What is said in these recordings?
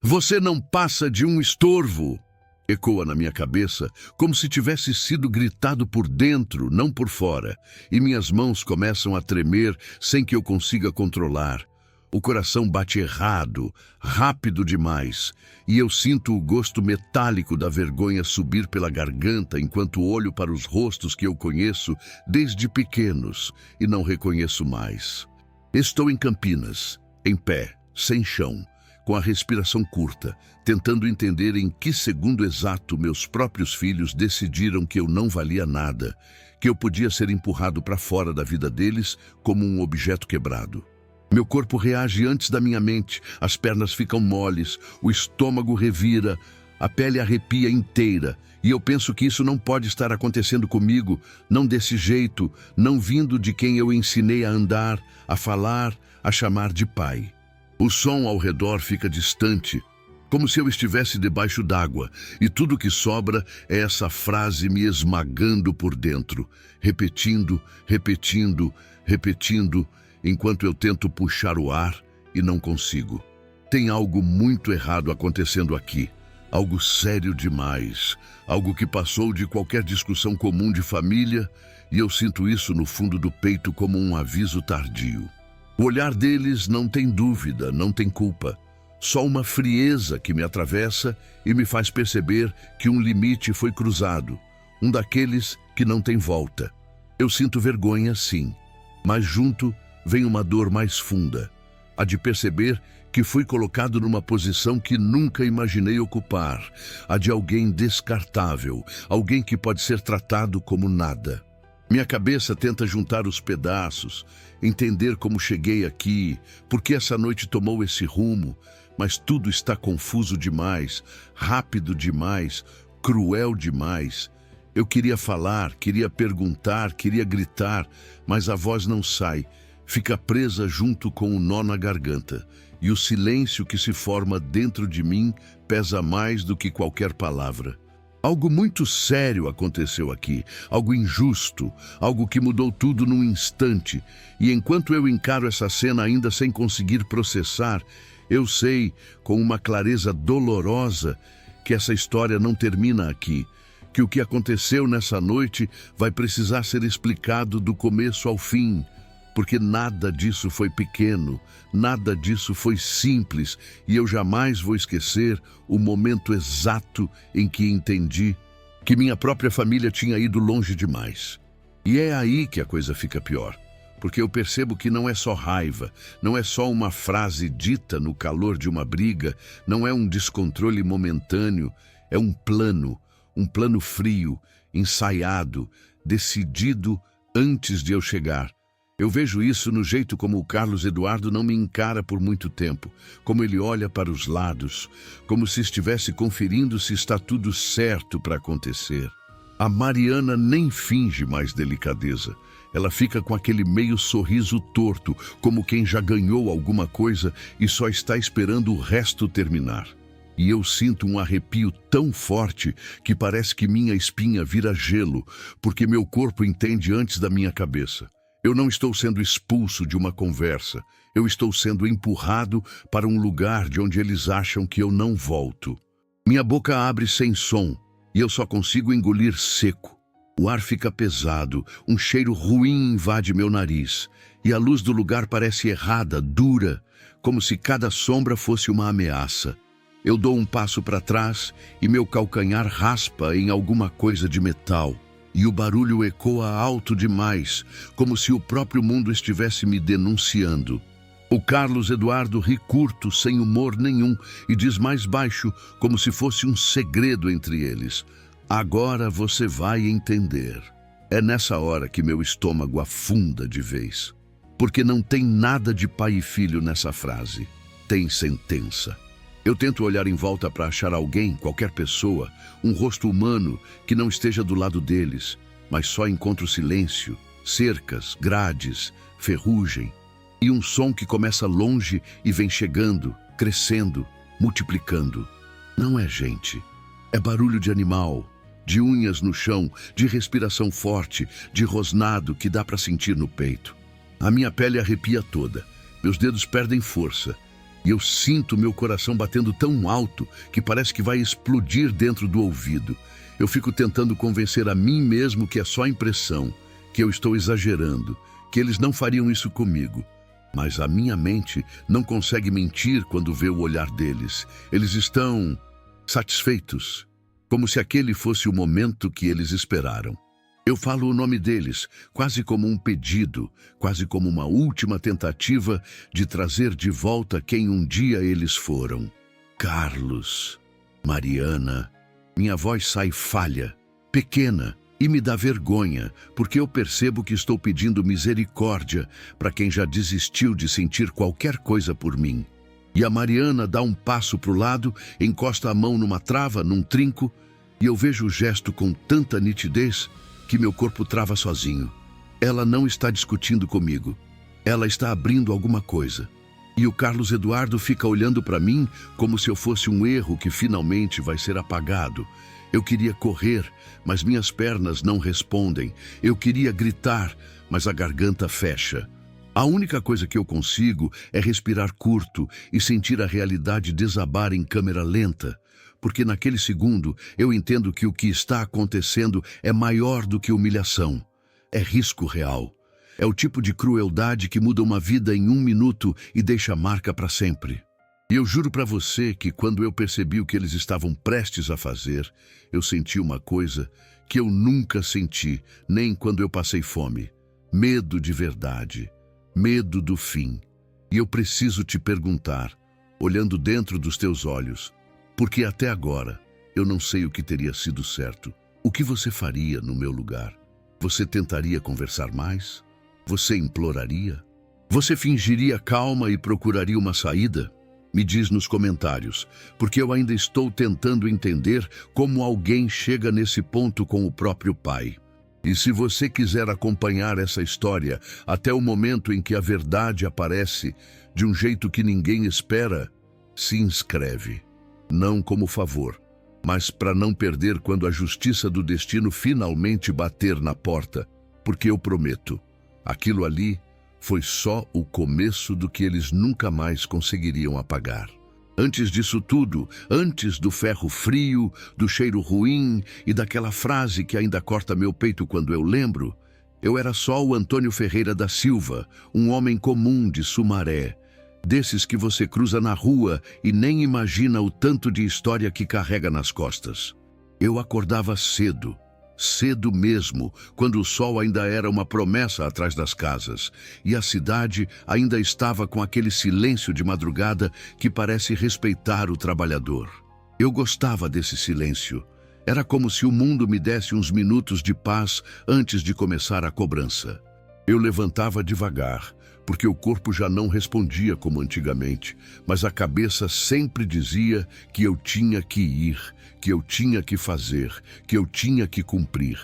Você não passa de um estorvo! Ecoa na minha cabeça, como se tivesse sido gritado por dentro, não por fora, e minhas mãos começam a tremer sem que eu consiga controlar. O coração bate errado, rápido demais, e eu sinto o gosto metálico da vergonha subir pela garganta enquanto olho para os rostos que eu conheço desde pequenos e não reconheço mais. Estou em Campinas, em pé, sem chão, com a respiração curta, tentando entender em que segundo exato meus próprios filhos decidiram que eu não valia nada, que eu podia ser empurrado para fora da vida deles como um objeto quebrado. Meu corpo reage antes da minha mente, as pernas ficam moles, o estômago revira, a pele arrepia inteira, e eu penso que isso não pode estar acontecendo comigo, não desse jeito, não vindo de quem eu ensinei a andar, a falar, a chamar de pai. O som ao redor fica distante, como se eu estivesse debaixo d'água, e tudo que sobra é essa frase me esmagando por dentro, repetindo, repetindo, repetindo, enquanto eu tento puxar o ar e não consigo. Tem algo muito errado acontecendo aqui, algo sério demais, algo que passou de qualquer discussão comum de família, e eu sinto isso no fundo do peito como um aviso tardio. O olhar deles não tem dúvida, não tem culpa. Só uma frieza que me atravessa e me faz perceber que um limite foi cruzado, um daqueles que não tem volta. Eu sinto vergonha, sim, mas junto vem uma dor mais funda, a de perceber que fui colocado numa posição que nunca imaginei ocupar, a de alguém descartável, alguém que pode ser tratado como nada. Minha cabeça tenta juntar os pedaços, entender como cheguei aqui, por que essa noite tomou esse rumo, mas tudo está confuso demais, rápido demais, cruel demais. Eu queria falar, queria perguntar, queria gritar, mas a voz não sai, fica presa junto com o nó na garganta, e o silêncio que se forma dentro de mim pesa mais do que qualquer palavra. Algo muito sério aconteceu aqui, algo injusto, algo que mudou tudo num instante, e enquanto eu encaro essa cena ainda sem conseguir processar, eu sei, com uma clareza dolorosa, que essa história não termina aqui, que o que aconteceu nessa noite vai precisar ser explicado do começo ao fim, porque nada disso foi pequeno, nada disso foi simples, e eu jamais vou esquecer o momento exato em que entendi que minha própria família tinha ido longe demais. E é aí que a coisa fica pior, porque eu percebo que não é só raiva, não é só uma frase dita no calor de uma briga, não é um descontrole momentâneo, é um plano frio, ensaiado, decidido antes de eu chegar. Eu vejo isso no jeito como o Carlos Eduardo não me encara por muito tempo, como ele olha para os lados, como se estivesse conferindo se está tudo certo para acontecer. A Mariana nem finge mais delicadeza. Ela fica com aquele meio sorriso torto, como quem já ganhou alguma coisa e só está esperando o resto terminar. E eu sinto um arrepio tão forte que parece que minha espinha vira gelo, porque meu corpo entende antes da minha cabeça. Eu não estou sendo expulso de uma conversa, eu estou sendo empurrado para um lugar de onde eles acham que eu não volto. Minha boca abre sem som e eu só consigo engolir seco. O ar fica pesado, um cheiro ruim invade meu nariz e a luz do lugar parece errada, dura, como se cada sombra fosse uma ameaça. Eu dou um passo para trás e meu calcanhar raspa em alguma coisa de metal. E o barulho ecoa alto demais, como se o próprio mundo estivesse me denunciando. O Carlos Eduardo ri curto, sem humor nenhum, e diz mais baixo, como se fosse um segredo entre eles. Agora você vai entender. É nessa hora que meu estômago afunda de vez. Porque não tem nada de pai e filho nessa frase. Tem sentença. Eu tento olhar em volta para achar alguém, qualquer pessoa, um rosto humano que não esteja do lado deles, mas só encontro silêncio, cercas, grades, ferrugem e um som que começa longe e vem chegando, crescendo, multiplicando. Não é gente, é barulho de animal, de unhas no chão, de respiração forte, de rosnado que dá para sentir no peito. A minha pele arrepia toda, meus dedos perdem força. E eu sinto meu coração batendo tão alto que parece que vai explodir dentro do ouvido. Eu fico tentando convencer a mim mesmo que é só impressão, que eu estou exagerando, que eles não fariam isso comigo. Mas a minha mente não consegue mentir quando vê o olhar deles. Eles estão satisfeitos, como se aquele fosse o momento que eles esperaram. Eu falo o nome deles, quase como um pedido, quase como uma última tentativa de trazer de volta quem um dia eles foram. Carlos, Mariana. Minha voz sai falha, pequena, e me dá vergonha, porque eu percebo que estou pedindo misericórdia para quem já desistiu de sentir qualquer coisa por mim. E a Mariana dá um passo para o lado, encosta a mão numa trava, num trinco, e eu vejo o gesto com tanta nitidez que meu corpo trava sozinho. Ela não está discutindo comigo. Ela está abrindo alguma coisa. E o Carlos Eduardo fica olhando para mim como se eu fosse um erro que finalmente vai ser apagado. Eu queria correr, mas minhas pernas não respondem. Eu queria gritar, mas a garganta fecha. A única coisa que eu consigo é respirar curto e sentir a realidade desabar em câmera lenta. Porque naquele segundo eu entendo que o que está acontecendo é maior do que humilhação. É risco real. É o tipo de crueldade que muda uma vida em 1 minuto e deixa marca para sempre. E eu juro para você que quando eu percebi o que eles estavam prestes a fazer, eu senti uma coisa que eu nunca senti, nem quando eu passei fome. Medo de verdade. Medo do fim. E eu preciso te perguntar, olhando dentro dos teus olhos, porque até agora eu não sei o que teria sido certo. O que você faria no meu lugar? Você tentaria conversar mais? Você imploraria? Você fingiria calma e procuraria uma saída? Me diz nos comentários, porque eu ainda estou tentando entender como alguém chega nesse ponto com o próprio pai. E se você quiser acompanhar essa história até o momento em que a verdade aparece de um jeito que ninguém espera, se inscreve. Não como favor, mas para não perder quando a justiça do destino finalmente bater na porta, porque eu prometo, aquilo ali foi só o começo do que eles nunca mais conseguiriam apagar. Antes disso tudo, antes do ferro frio, do cheiro ruim e daquela frase que ainda corta meu peito quando eu lembro, eu era só o Antônio Ferreira da Silva, um homem comum de Sumaré, desses que você cruza na rua e nem imagina o tanto de história que carrega nas costas. Eu acordava cedo. Cedo mesmo, quando o sol ainda era uma promessa atrás das casas, e a cidade ainda estava com aquele silêncio de madrugada que parece respeitar o trabalhador. Eu gostava desse silêncio. Era como se o mundo me desse uns minutos de paz antes de começar a cobrança. Eu levantava devagar, porque o corpo já não respondia como antigamente, mas a cabeça sempre dizia que eu tinha que ir, que eu tinha que fazer, que eu tinha que cumprir.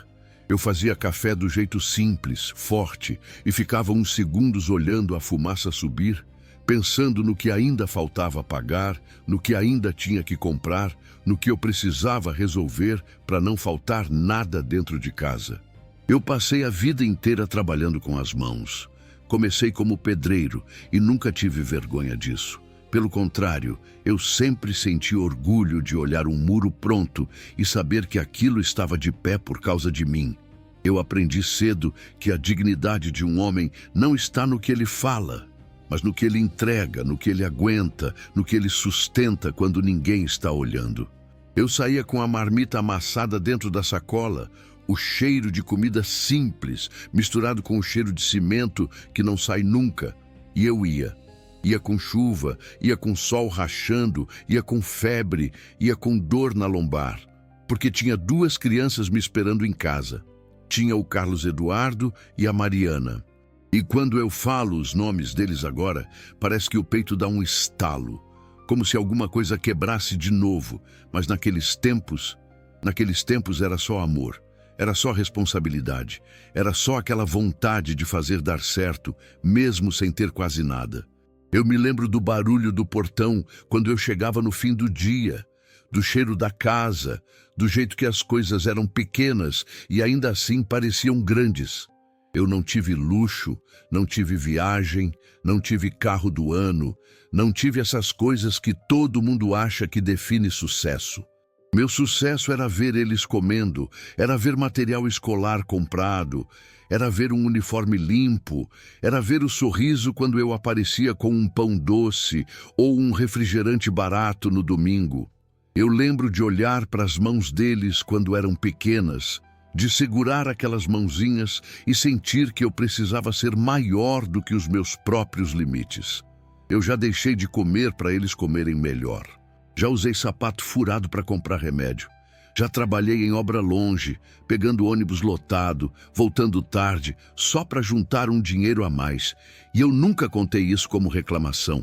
Eu fazia café do jeito simples, forte, e ficava uns segundos olhando a fumaça subir, pensando no que ainda faltava pagar, no que ainda tinha que comprar, no que eu precisava resolver para não faltar nada dentro de casa. Eu passei a vida inteira trabalhando com as mãos. Comecei como pedreiro e nunca tive vergonha disso. Pelo contrário, eu sempre senti orgulho de olhar um muro pronto e saber que aquilo estava de pé por causa de mim. Eu aprendi cedo que a dignidade de um homem não está no que ele fala, mas no que ele entrega, no que ele aguenta, no que ele sustenta quando ninguém está olhando. Eu saía com a marmita amassada dentro da sacola, o cheiro de comida simples, misturado com o cheiro de cimento que não sai nunca, e eu ia. Ia com chuva, ia com sol rachando, ia com febre, ia com dor na lombar, porque tinha 2 crianças me esperando em casa. Tinha o Carlos Eduardo e a Mariana. E quando eu falo os nomes deles agora, parece que o peito dá um estalo, como se alguma coisa quebrasse de novo, mas naqueles tempos era só amor. Era só responsabilidade, era só aquela vontade de fazer dar certo, mesmo sem ter quase nada. Eu me lembro do barulho do portão quando eu chegava no fim do dia, do cheiro da casa, do jeito que as coisas eram pequenas e ainda assim pareciam grandes. Eu não tive luxo, não tive viagem, não tive carro do ano, não tive essas coisas que todo mundo acha que define sucesso. Meu sucesso era ver eles comendo, era ver material escolar comprado, era ver um uniforme limpo, era ver o sorriso quando eu aparecia com um pão doce ou um refrigerante barato no domingo. Eu lembro de olhar para as mãos deles quando eram pequenas, de segurar aquelas mãozinhas e sentir que eu precisava ser maior do que os meus próprios limites. Eu já deixei de comer para eles comerem melhor. Já usei sapato furado para comprar remédio. Já trabalhei em obra longe, pegando ônibus lotado, voltando tarde, só para juntar um dinheiro a mais. E eu nunca contei isso como reclamação.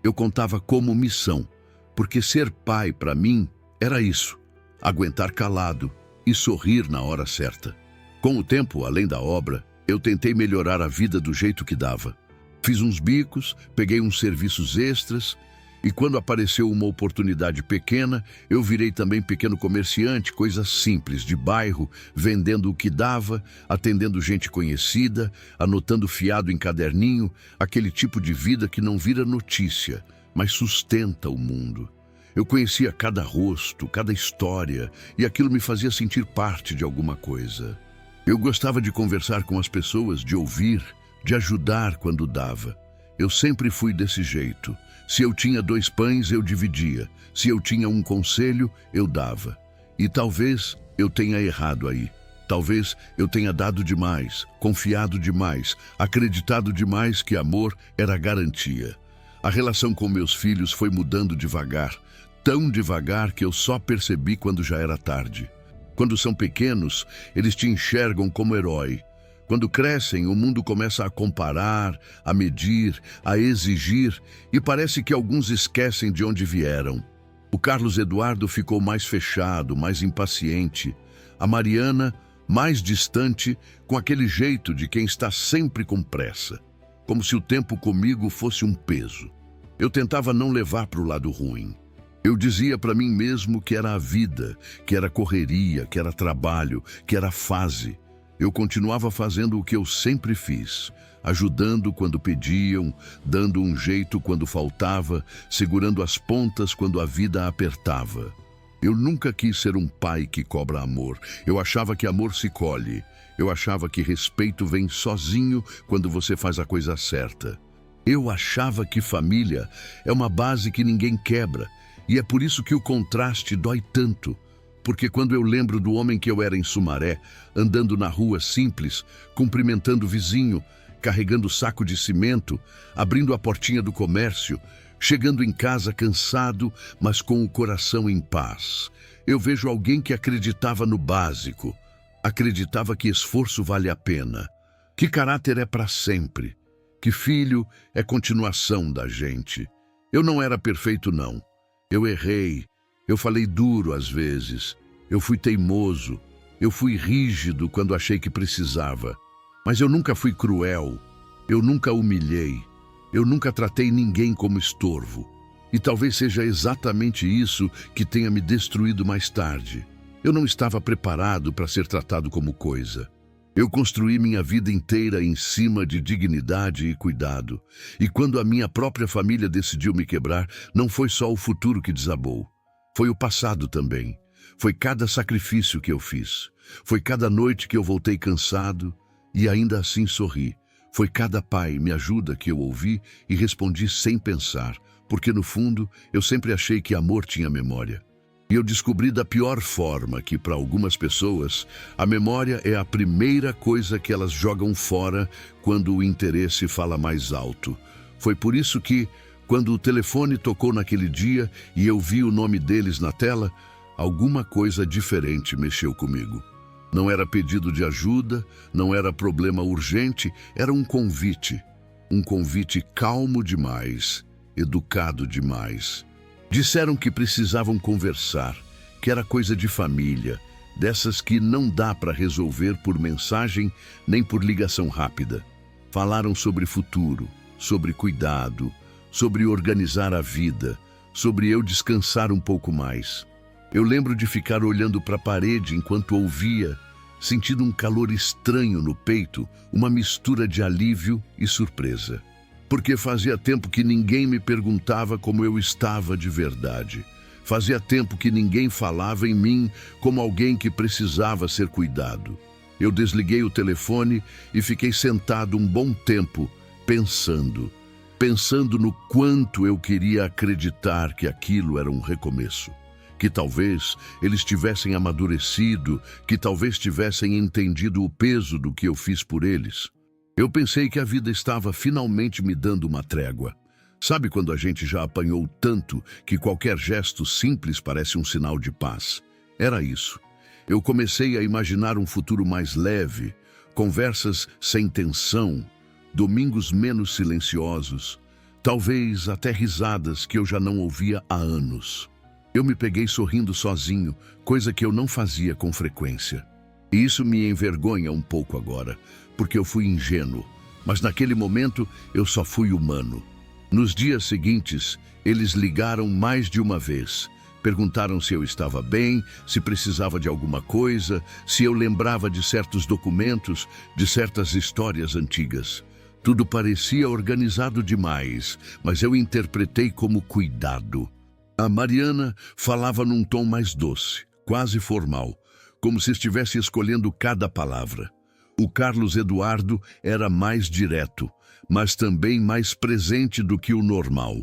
Eu contava como missão, porque ser pai, para mim, era isso: aguentar calado e sorrir na hora certa. Com o tempo, além da obra, eu tentei melhorar a vida do jeito que dava. Fiz uns bicos, peguei uns serviços extras, e quando apareceu uma oportunidade pequena, eu virei também pequeno comerciante, coisas simples, de bairro, vendendo o que dava, atendendo gente conhecida, anotando fiado em caderninho, aquele tipo de vida que não vira notícia, mas sustenta o mundo. Eu conhecia cada rosto, cada história, e aquilo me fazia sentir parte de alguma coisa. Eu gostava de conversar com as pessoas, de ouvir, de ajudar quando dava. Eu sempre fui desse jeito. Se eu tinha 2 pães, eu dividia. Se eu tinha um conselho, eu dava. E talvez eu tenha errado aí. Talvez eu tenha dado demais, confiado demais, acreditado demais que amor era garantia. A relação com meus filhos foi mudando devagar, tão devagar que eu só percebi quando já era tarde. Quando são pequenos, eles te enxergam como herói. Quando crescem, o mundo começa a comparar, a medir, a exigir, e parece que alguns esquecem de onde vieram. O Carlos Eduardo ficou mais fechado, mais impaciente. A Mariana, mais distante, com aquele jeito de quem está sempre com pressa. Como se o tempo comigo fosse um peso. Eu tentava não levar para o lado ruim. Eu dizia para mim mesmo que era a vida, que era correria, que era trabalho, que era fase. Eu continuava fazendo o que eu sempre fiz, ajudando quando pediam, dando um jeito quando faltava, segurando as pontas quando a vida apertava. Eu nunca quis ser um pai que cobra amor. Eu achava que amor se colhe. Eu achava que respeito vem sozinho quando você faz a coisa certa. Eu achava que família é uma base que ninguém quebra, e é por isso que o contraste dói tanto. Porque quando eu lembro do homem que eu era em Sumaré, andando na rua simples, cumprimentando o vizinho, carregando saco de cimento, abrindo a portinha do comércio, chegando em casa cansado, mas com o coração em paz, eu vejo alguém que acreditava no básico, acreditava que esforço vale a pena, que caráter é para sempre, que filho é continuação da gente. Eu não era perfeito, não. Eu errei. Eu falei duro às vezes, eu fui teimoso, eu fui rígido quando achei que precisava. Mas eu nunca fui cruel, eu nunca humilhei, eu nunca tratei ninguém como estorvo. E talvez seja exatamente isso que tenha me destruído mais tarde. Eu não estava preparado para ser tratado como coisa. Eu construí minha vida inteira em cima de dignidade e cuidado. E quando a minha própria família decidiu me quebrar, não foi só o futuro que desabou. Foi o passado também. Foi cada sacrifício que eu fiz. Foi cada noite que eu voltei cansado e ainda assim sorri. Foi cada pai, me ajuda, que eu ouvi e respondi sem pensar, porque no fundo eu sempre achei que amor tinha memória. E eu descobri da pior forma que, para algumas pessoas, a memória é a primeira coisa que elas jogam fora quando o interesse fala mais alto. Foi por isso que, quando o telefone tocou naquele dia e eu vi o nome deles na tela, alguma coisa diferente mexeu comigo. Não era pedido de ajuda, não era problema urgente, era um convite. Um convite calmo demais, educado demais. Disseram que precisavam conversar, que era coisa de família, dessas que não dá para resolver por mensagem nem por ligação rápida. Falaram sobre futuro, sobre cuidado, sobre organizar a vida, sobre eu descansar um pouco mais. Eu lembro de ficar olhando para a parede enquanto ouvia, sentindo um calor estranho no peito, uma mistura de alívio e surpresa. Porque fazia tempo que ninguém me perguntava como eu estava de verdade. Fazia tempo que ninguém falava em mim como alguém que precisava ser cuidado. Eu desliguei o telefone e fiquei sentado um bom tempo, pensando no quanto eu queria acreditar que aquilo era um recomeço. Que talvez eles tivessem amadurecido, que talvez tivessem entendido o peso do que eu fiz por eles. Eu pensei que a vida estava finalmente me dando uma trégua. Sabe quando a gente já apanhou tanto que qualquer gesto simples parece um sinal de paz? Era isso. Eu comecei a imaginar um futuro mais leve, conversas sem tensão, domingos menos silenciosos, talvez até risadas que eu já não ouvia há anos. Eu me peguei sorrindo sozinho, coisa que eu não fazia com frequência. E isso me envergonha um pouco agora, porque eu fui ingênuo, mas naquele momento eu só fui humano. Nos dias seguintes, eles ligaram mais de uma vez. Perguntaram se eu estava bem, se precisava de alguma coisa, se eu lembrava de certos documentos, de certas histórias antigas. Tudo parecia organizado demais, mas eu interpretei como cuidado. A Mariana falava num tom mais doce, quase formal, como se estivesse escolhendo cada palavra. O Carlos Eduardo era mais direto, mas também mais presente do que o normal.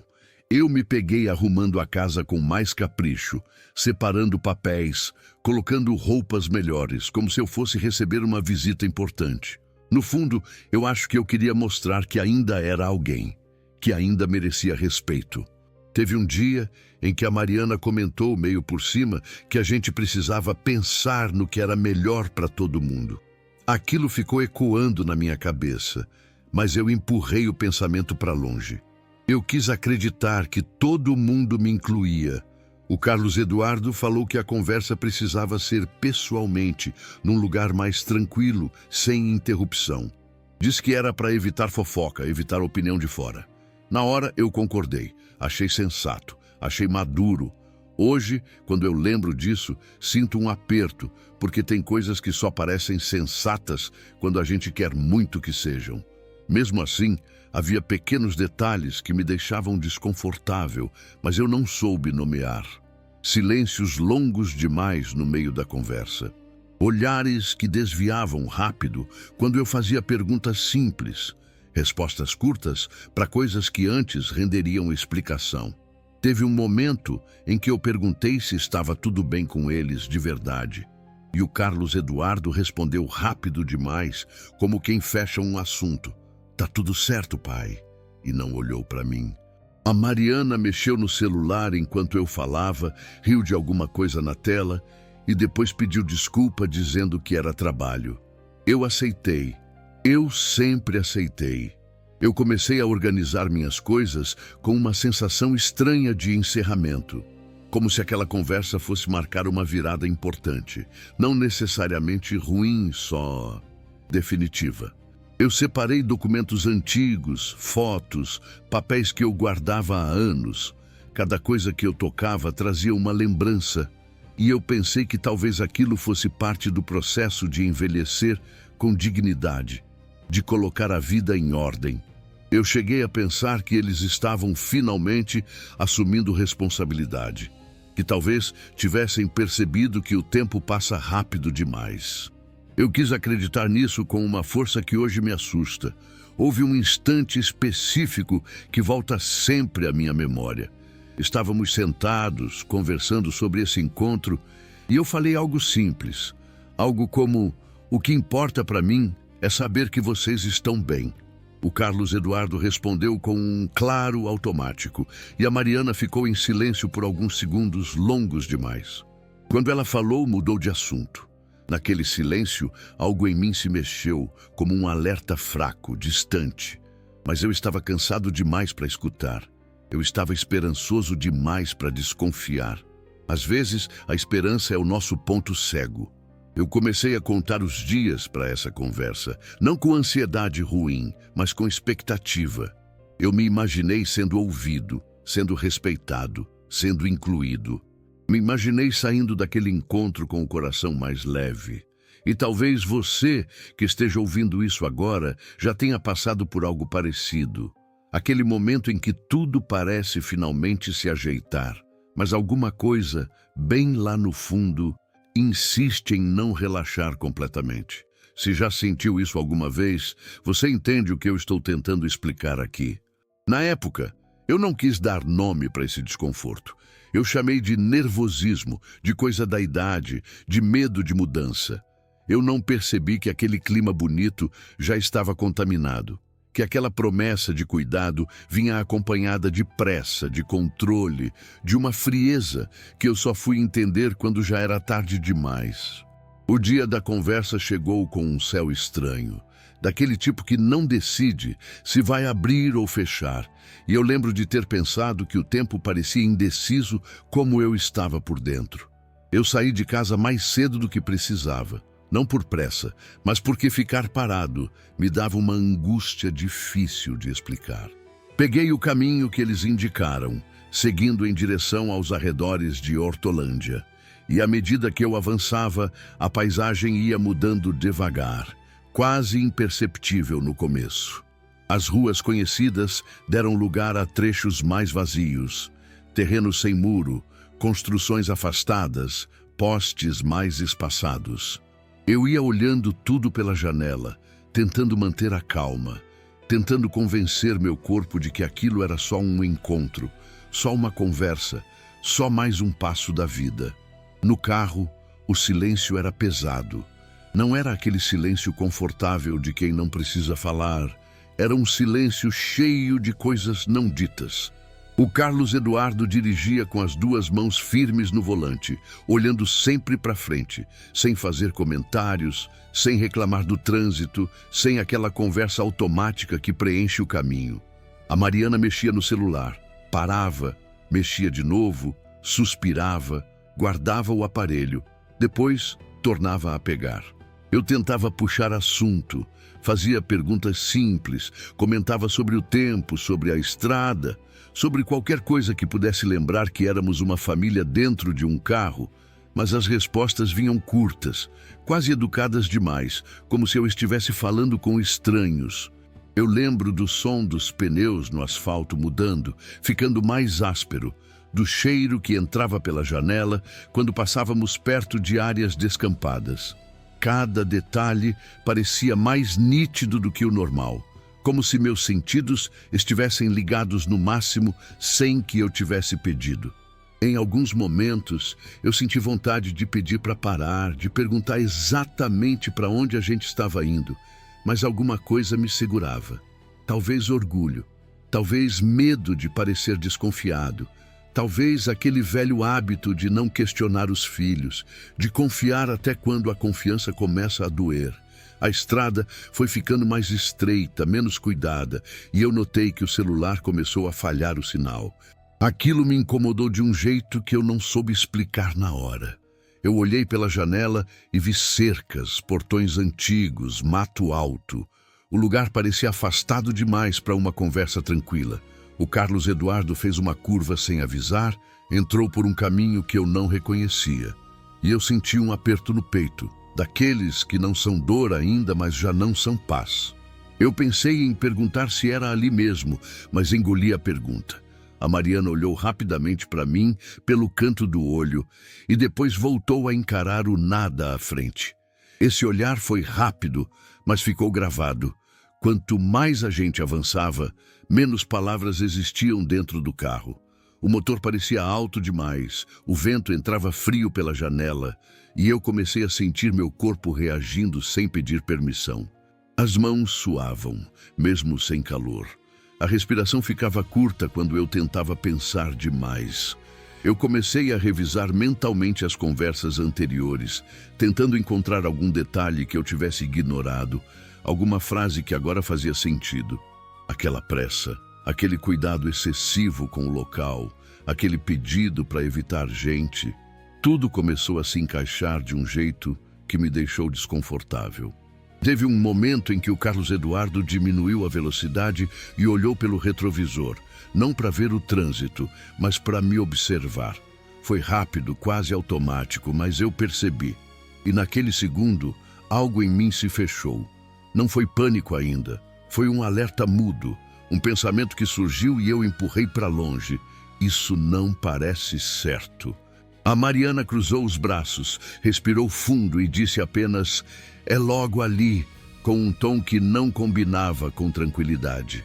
Eu me peguei arrumando a casa com mais capricho, separando papéis, colocando roupas melhores, como se eu fosse receber uma visita importante. No fundo, eu acho que eu queria mostrar que ainda era alguém, que ainda merecia respeito. Teve um dia em que a Mariana comentou, meio por cima, que a gente precisava pensar no que era melhor para todo mundo. Aquilo ficou ecoando na minha cabeça, mas eu empurrei o pensamento para longe. Eu quis acreditar que todo mundo me incluía. O Carlos Eduardo falou que a conversa precisava ser pessoalmente, num lugar mais tranquilo, sem interrupção. Disse que era para evitar fofoca, evitar opinião de fora. Na hora eu concordei, achei sensato, achei maduro. Hoje, quando eu lembro disso, sinto um aperto, porque tem coisas que só parecem sensatas quando a gente quer muito que sejam. Mesmo assim, havia pequenos detalhes que me deixavam desconfortável, mas eu não soube nomear. Silêncios longos demais no meio da conversa. Olhares que desviavam rápido quando eu fazia perguntas simples. Respostas curtas para coisas que antes renderiam explicação. Teve um momento em que eu perguntei se estava tudo bem com eles de verdade. E o Carlos Eduardo respondeu rápido demais, como quem fecha um assunto. "Tá tudo certo, pai." E não olhou para mim. A Mariana mexeu no celular enquanto eu falava, riu de alguma coisa na tela e depois pediu desculpa dizendo que era trabalho. Eu aceitei. Eu sempre aceitei. Eu comecei a organizar minhas coisas com uma sensação estranha de encerramento. Como se aquela conversa fosse marcar uma virada importante. Não necessariamente ruim, só definitiva. Eu separei documentos antigos, fotos, papéis que eu guardava há anos. Cada coisa que eu tocava trazia uma lembrança. E eu pensei que talvez aquilo fosse parte do processo de envelhecer com dignidade, de colocar a vida em ordem. Eu cheguei a pensar que eles estavam finalmente assumindo responsabilidade, que talvez tivessem percebido que o tempo passa rápido demais. Eu quis acreditar nisso com uma força que hoje me assusta. Houve um instante específico que volta sempre à minha memória. Estávamos sentados, conversando sobre esse encontro, e eu falei algo simples, algo como: "O que importa para mim é saber que vocês estão bem." O Carlos Eduardo respondeu com um claro automático, e a Mariana ficou em silêncio por alguns segundos longos demais. Quando ela falou, mudou de assunto. Naquele silêncio, algo em mim se mexeu, como um alerta fraco, distante. Mas eu estava cansado demais para escutar. Eu estava esperançoso demais para desconfiar. Às vezes, a esperança é o nosso ponto cego. Eu comecei a contar os dias para essa conversa, não com ansiedade ruim, mas com expectativa. Eu me imaginei sendo ouvido, sendo respeitado, sendo incluído. Me imaginei saindo daquele encontro com o coração mais leve. E talvez você, que esteja ouvindo isso agora, já tenha passado por algo parecido. Aquele momento em que tudo parece finalmente se ajeitar, mas alguma coisa, bem lá no fundo, insiste em não relaxar completamente. Se já sentiu isso alguma vez, você entende o que eu estou tentando explicar aqui. Na época, eu não quis dar nome para esse desconforto. Eu chamei de nervosismo, de coisa da idade, de medo de mudança. Eu não percebi que aquele clima bonito já estava contaminado, que aquela promessa de cuidado vinha acompanhada de pressa, de controle, de uma frieza que eu só fui entender quando já era tarde demais. O dia da conversa chegou com um céu estranho, daquele tipo que não decide se vai abrir ou fechar, e eu lembro de ter pensado que o tempo parecia indeciso como eu estava por dentro. Eu saí de casa mais cedo do que precisava, não por pressa, mas porque ficar parado me dava uma angústia difícil de explicar. Peguei o caminho que eles indicaram, seguindo em direção aos arredores de Hortolândia, e à medida que eu avançava, a paisagem ia mudando devagar, quase imperceptível no começo. As ruas conhecidas deram lugar a trechos mais vazios, terrenos sem muro, construções afastadas, postes mais espaçados. Eu ia olhando tudo pela janela, tentando manter a calma, tentando convencer meu corpo de que aquilo era só um encontro, só uma conversa, só mais um passo da vida. No carro, o silêncio era pesado. Não era aquele silêncio confortável de quem não precisa falar. Era um silêncio cheio de coisas não ditas. O Carlos Eduardo dirigia com as duas mãos firmes no volante, olhando sempre para frente, sem fazer comentários, sem reclamar do trânsito, sem aquela conversa automática que preenche o caminho. A Mariana mexia no celular, parava, mexia de novo, suspirava, guardava o aparelho, depois tornava a pegar. Eu tentava puxar assunto, fazia perguntas simples, comentava sobre o tempo, sobre a estrada, sobre qualquer coisa que pudesse lembrar que éramos uma família dentro de um carro, mas as respostas vinham curtas, quase educadas demais, como se eu estivesse falando com estranhos. Eu lembro do som dos pneus no asfalto mudando, ficando mais áspero, do cheiro que entrava pela janela quando passávamos perto de áreas descampadas. Cada detalhe parecia mais nítido do que o normal, como se meus sentidos estivessem ligados no máximo sem que eu tivesse pedido. Em alguns momentos, eu senti vontade de pedir para parar, de perguntar exatamente para onde a gente estava indo, mas alguma coisa me segurava. Talvez orgulho, talvez medo de parecer desconfiado, talvez aquele velho hábito de não questionar os filhos, de confiar até quando a confiança começa a doer. A estrada foi ficando mais estreita, menos cuidada, e eu notei que o celular começou a falhar o sinal. Aquilo me incomodou de um jeito que eu não soube explicar na hora. Eu olhei pela janela e vi cercas, portões antigos, mato alto. O lugar parecia afastado demais para uma conversa tranquila. O Carlos Eduardo fez uma curva sem avisar, entrou por um caminho que eu não reconhecia. E eu senti um aperto no peito, daqueles que não são dor ainda, mas já não são paz. Eu pensei em perguntar se era ali mesmo, mas engoli a pergunta. A Mariana olhou rapidamente para mim, pelo canto do olho, e depois voltou a encarar o nada à frente. Esse olhar foi rápido, mas ficou gravado. Quanto mais a gente avançava, menos palavras existiam dentro do carro. O motor parecia alto demais, o vento entrava frio pela janela, e eu comecei a sentir meu corpo reagindo sem pedir permissão. As mãos suavam, mesmo sem calor. A respiração ficava curta quando eu tentava pensar demais. Eu comecei a revisar mentalmente as conversas anteriores, tentando encontrar algum detalhe que eu tivesse ignorado, alguma frase que agora fazia sentido. Aquela pressa, aquele cuidado excessivo com o local, aquele pedido para evitar gente, tudo começou a se encaixar de um jeito que me deixou desconfortável. Teve um momento em que o Carlos Eduardo diminuiu a velocidade e olhou pelo retrovisor, não para ver o trânsito, mas para me observar. Foi rápido, quase automático, mas eu percebi. E naquele segundo, Algo em mim se fechou. Não foi pânico ainda. Foi um alerta mudo. Um pensamento que surgiu e eu empurrei para longe. Isso não parece certo. A Mariana cruzou os braços, respirou fundo e disse apenas: "É logo ali", com um tom que não combinava com tranquilidade.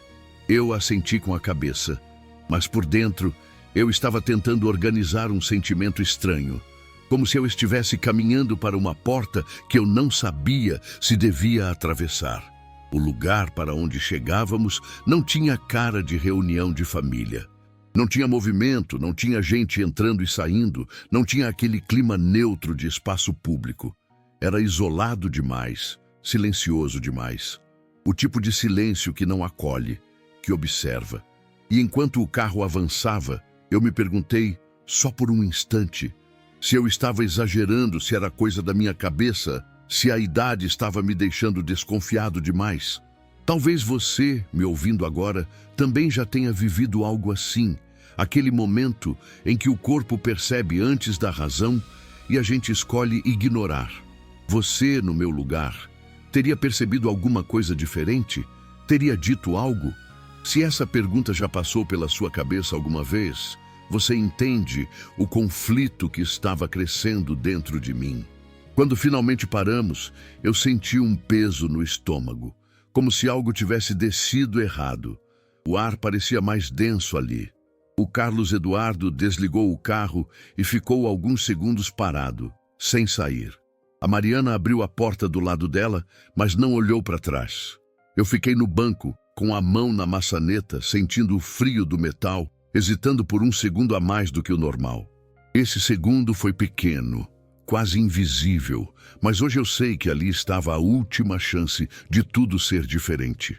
Eu assenti com a cabeça, mas por dentro eu estava tentando organizar um sentimento estranho, como se eu estivesse caminhando para uma porta que eu não sabia se devia atravessar. O lugar para onde chegávamos não tinha cara de reunião de família. Não tinha movimento, não tinha gente entrando e saindo, não tinha aquele clima neutro de espaço público. Era isolado demais, silencioso demais. O tipo de silêncio que não acolhe, que observa. E enquanto o carro avançava, eu me perguntei, só por um instante, se eu estava exagerando, se era coisa da minha cabeça, se a idade estava me deixando desconfiado demais. Talvez você, me ouvindo agora, também já tenha vivido algo assim, aquele momento em que o corpo percebe antes da razão e a gente escolhe ignorar. Você, no meu lugar, teria percebido alguma coisa diferente? Teria dito algo? Se essa pergunta já passou pela sua cabeça alguma vez, você entende o conflito que estava crescendo dentro de mim. Quando finalmente paramos, eu senti um peso no estômago, como se algo tivesse descido errado. O ar parecia mais denso ali. O Carlos Eduardo desligou o carro e ficou alguns segundos parado, sem sair. A Mariana abriu a porta do lado dela, mas não olhou para trás. Eu fiquei no banco, com a mão na maçaneta, sentindo o frio do metal, hesitando por um segundo a mais do que o normal. Esse segundo foi pequeno, quase invisível, mas hoje eu sei que ali estava a última chance de tudo ser diferente.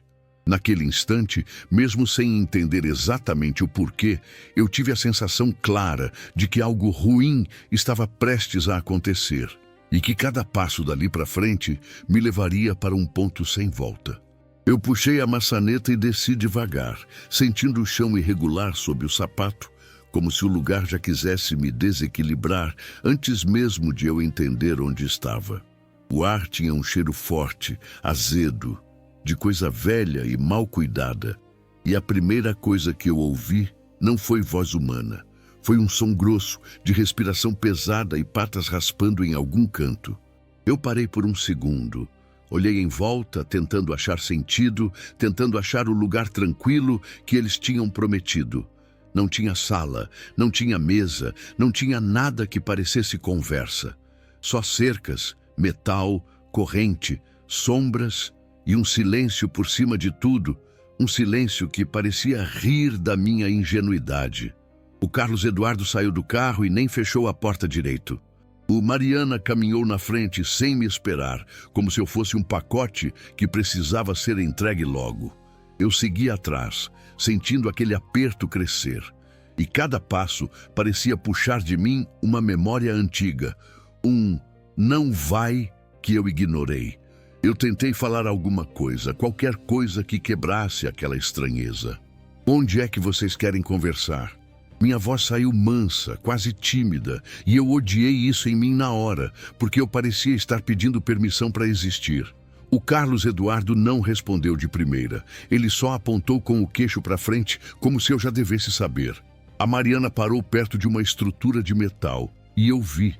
Naquele instante, mesmo sem entender exatamente o porquê, eu tive a sensação clara de que algo ruim estava prestes a acontecer e que cada passo dali para frente me levaria para um ponto sem volta. Eu puxei a maçaneta e desci devagar, sentindo o chão irregular sob o sapato, como se o lugar já quisesse me desequilibrar antes mesmo de eu entender onde estava. O ar tinha um cheiro forte, azedo, de coisa velha e mal cuidada. E a primeira coisa que eu ouvi não foi voz humana. Foi um som grosso, de respiração pesada e patas raspando em algum canto. Eu parei por um segundo. Olhei em volta, tentando achar sentido, tentando achar o lugar tranquilo que eles tinham prometido. Não tinha sala, não tinha mesa, não tinha nada que parecesse conversa. Só cercas, metal, corrente, sombras e um silêncio por cima de tudo, um silêncio que parecia rir da minha ingenuidade. O Carlos Eduardo saiu do carro e nem fechou a porta direito. O Mariana caminhou na frente sem me esperar, como se eu fosse um pacote que precisava ser entregue logo. Eu segui atrás, sentindo aquele aperto crescer. E cada passo parecia puxar de mim uma memória antiga, um "não vai" que eu ignorei. Eu tentei falar alguma coisa, qualquer coisa que quebrasse aquela estranheza. "Onde é que vocês querem conversar?" Minha voz saiu mansa, quase tímida, e eu odiei isso em mim na hora, porque eu parecia estar pedindo permissão para existir. O Carlos Eduardo não respondeu de primeira. Ele só apontou com o queixo para frente, como se eu já devesse saber. A Mariana parou perto de uma estrutura de metal, e eu vi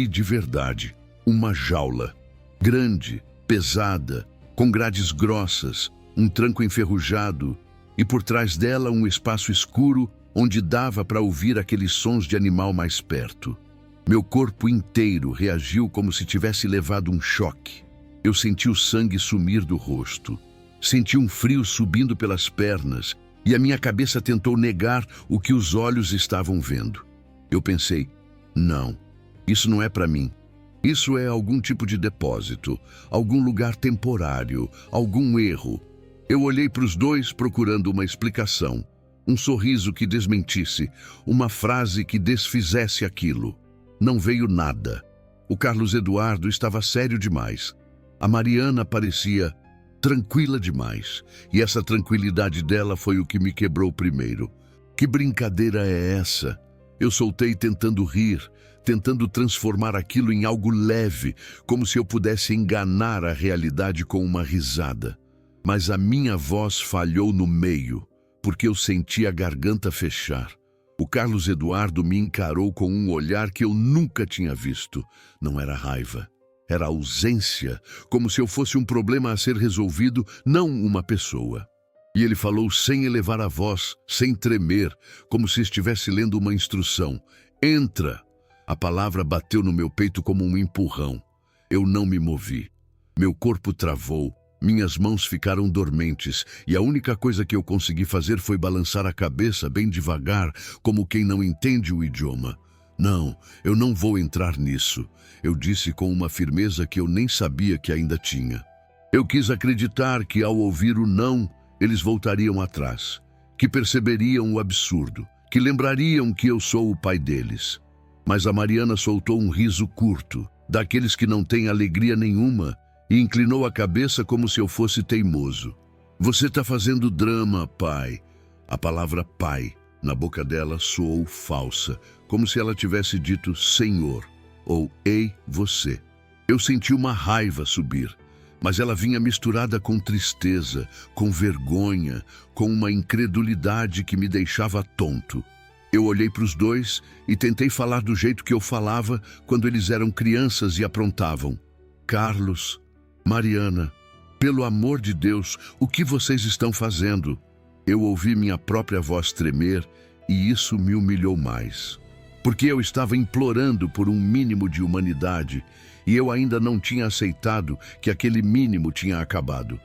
de verdade, uma jaula. Grande, pesada, com grades grossas, um tranco enferrujado, e por trás dela um espaço escuro onde dava para ouvir aqueles sons de animal mais perto. Meu corpo inteiro reagiu como se tivesse levado um choque. Eu senti o sangue sumir do rosto. Senti um frio subindo pelas pernas e a minha cabeça tentou negar o que os olhos estavam vendo. Eu pensei, não, isso não é para mim. Isso é algum tipo de depósito, algum lugar temporário, algum erro. Eu olhei para os dois procurando uma explicação. Um sorriso que desmentisse, uma frase que desfizesse aquilo. Não veio nada. O Carlos Eduardo estava sério demais. A Mariana parecia tranquila demais. E essa tranquilidade dela foi o que me quebrou primeiro. Que brincadeira é essa? Eu soltei tentando rir, tentando transformar aquilo em algo leve, como se eu pudesse enganar a realidade com uma risada. Mas a minha voz falhou no meio, porque eu senti a garganta fechar. O Carlos Eduardo me encarou com um olhar que eu nunca tinha visto. Não era raiva, era ausência, como se eu fosse um problema a ser resolvido, não uma pessoa. E ele falou sem elevar a voz, sem tremer, como se estivesse lendo uma instrução. Entra! A palavra bateu no meu peito como um empurrão. Eu não me movi. Meu corpo travou, minhas mãos ficaram dormentes, e a única coisa que eu consegui fazer foi balançar a cabeça bem devagar, como quem não entende o idioma. Não, eu não vou entrar nisso, eu disse com uma firmeza que eu nem sabia que ainda tinha. Eu quis acreditar que ao ouvir o não, eles voltariam atrás, que perceberiam o absurdo, que lembrariam que eu sou o pai deles. Mas a Mariana soltou um riso curto, daqueles que não têm alegria nenhuma, e inclinou a cabeça como se eu fosse teimoso. Você está fazendo drama, pai. A palavra pai, na boca dela, soou falsa, como se ela tivesse dito senhor, ou ei, você. Eu senti uma raiva subir, mas ela vinha misturada com tristeza, com vergonha, com uma incredulidade que me deixava tonto. Eu olhei para os dois e tentei falar do jeito que eu falava quando eles eram crianças e aprontavam. Carlos, Mariana, pelo amor de Deus, o que vocês estão fazendo? Eu ouvi minha própria voz tremer e isso me humilhou mais. Porque eu estava implorando por um mínimo de humanidade e eu ainda não tinha aceitado que aquele mínimo tinha acabado.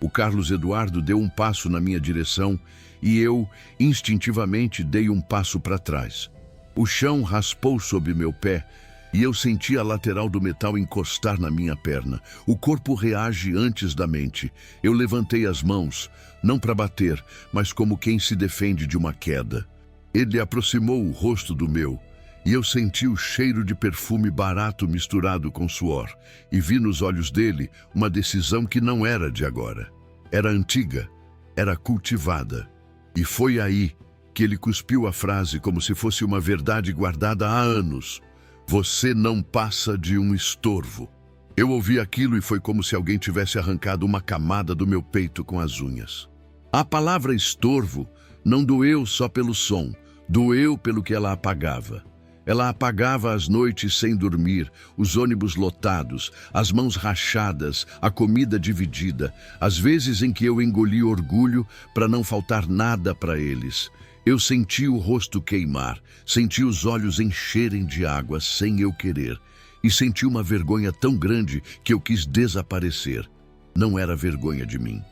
O Carlos Eduardo deu um passo na minha direção e eu, instintivamente, dei um passo para trás. O chão raspou sob meu pé e eu senti a lateral do metal encostar na minha perna. O corpo reage antes da mente. Eu levantei as mãos, não para bater, mas como quem se defende de uma queda. Ele aproximou o rosto do meu e eu senti o cheiro de perfume barato misturado com suor e vi nos olhos dele uma decisão que não era de agora. Era antiga, era cultivada. E foi aí que ele cuspiu a frase como se fosse uma verdade guardada há anos. Você não passa de um estorvo. Eu ouvi aquilo e foi como se alguém tivesse arrancado uma camada do meu peito com as unhas. A palavra estorvo não doeu só pelo som, doeu pelo que ela apagava. Ela apagava as noites sem dormir, os ônibus lotados, as mãos rachadas, a comida dividida, as vezes em que eu engoli orgulho para não faltar nada para eles. Eu senti o rosto queimar, senti os olhos encherem de água sem eu querer, e senti uma vergonha tão grande que eu quis desaparecer. Não era vergonha de mim.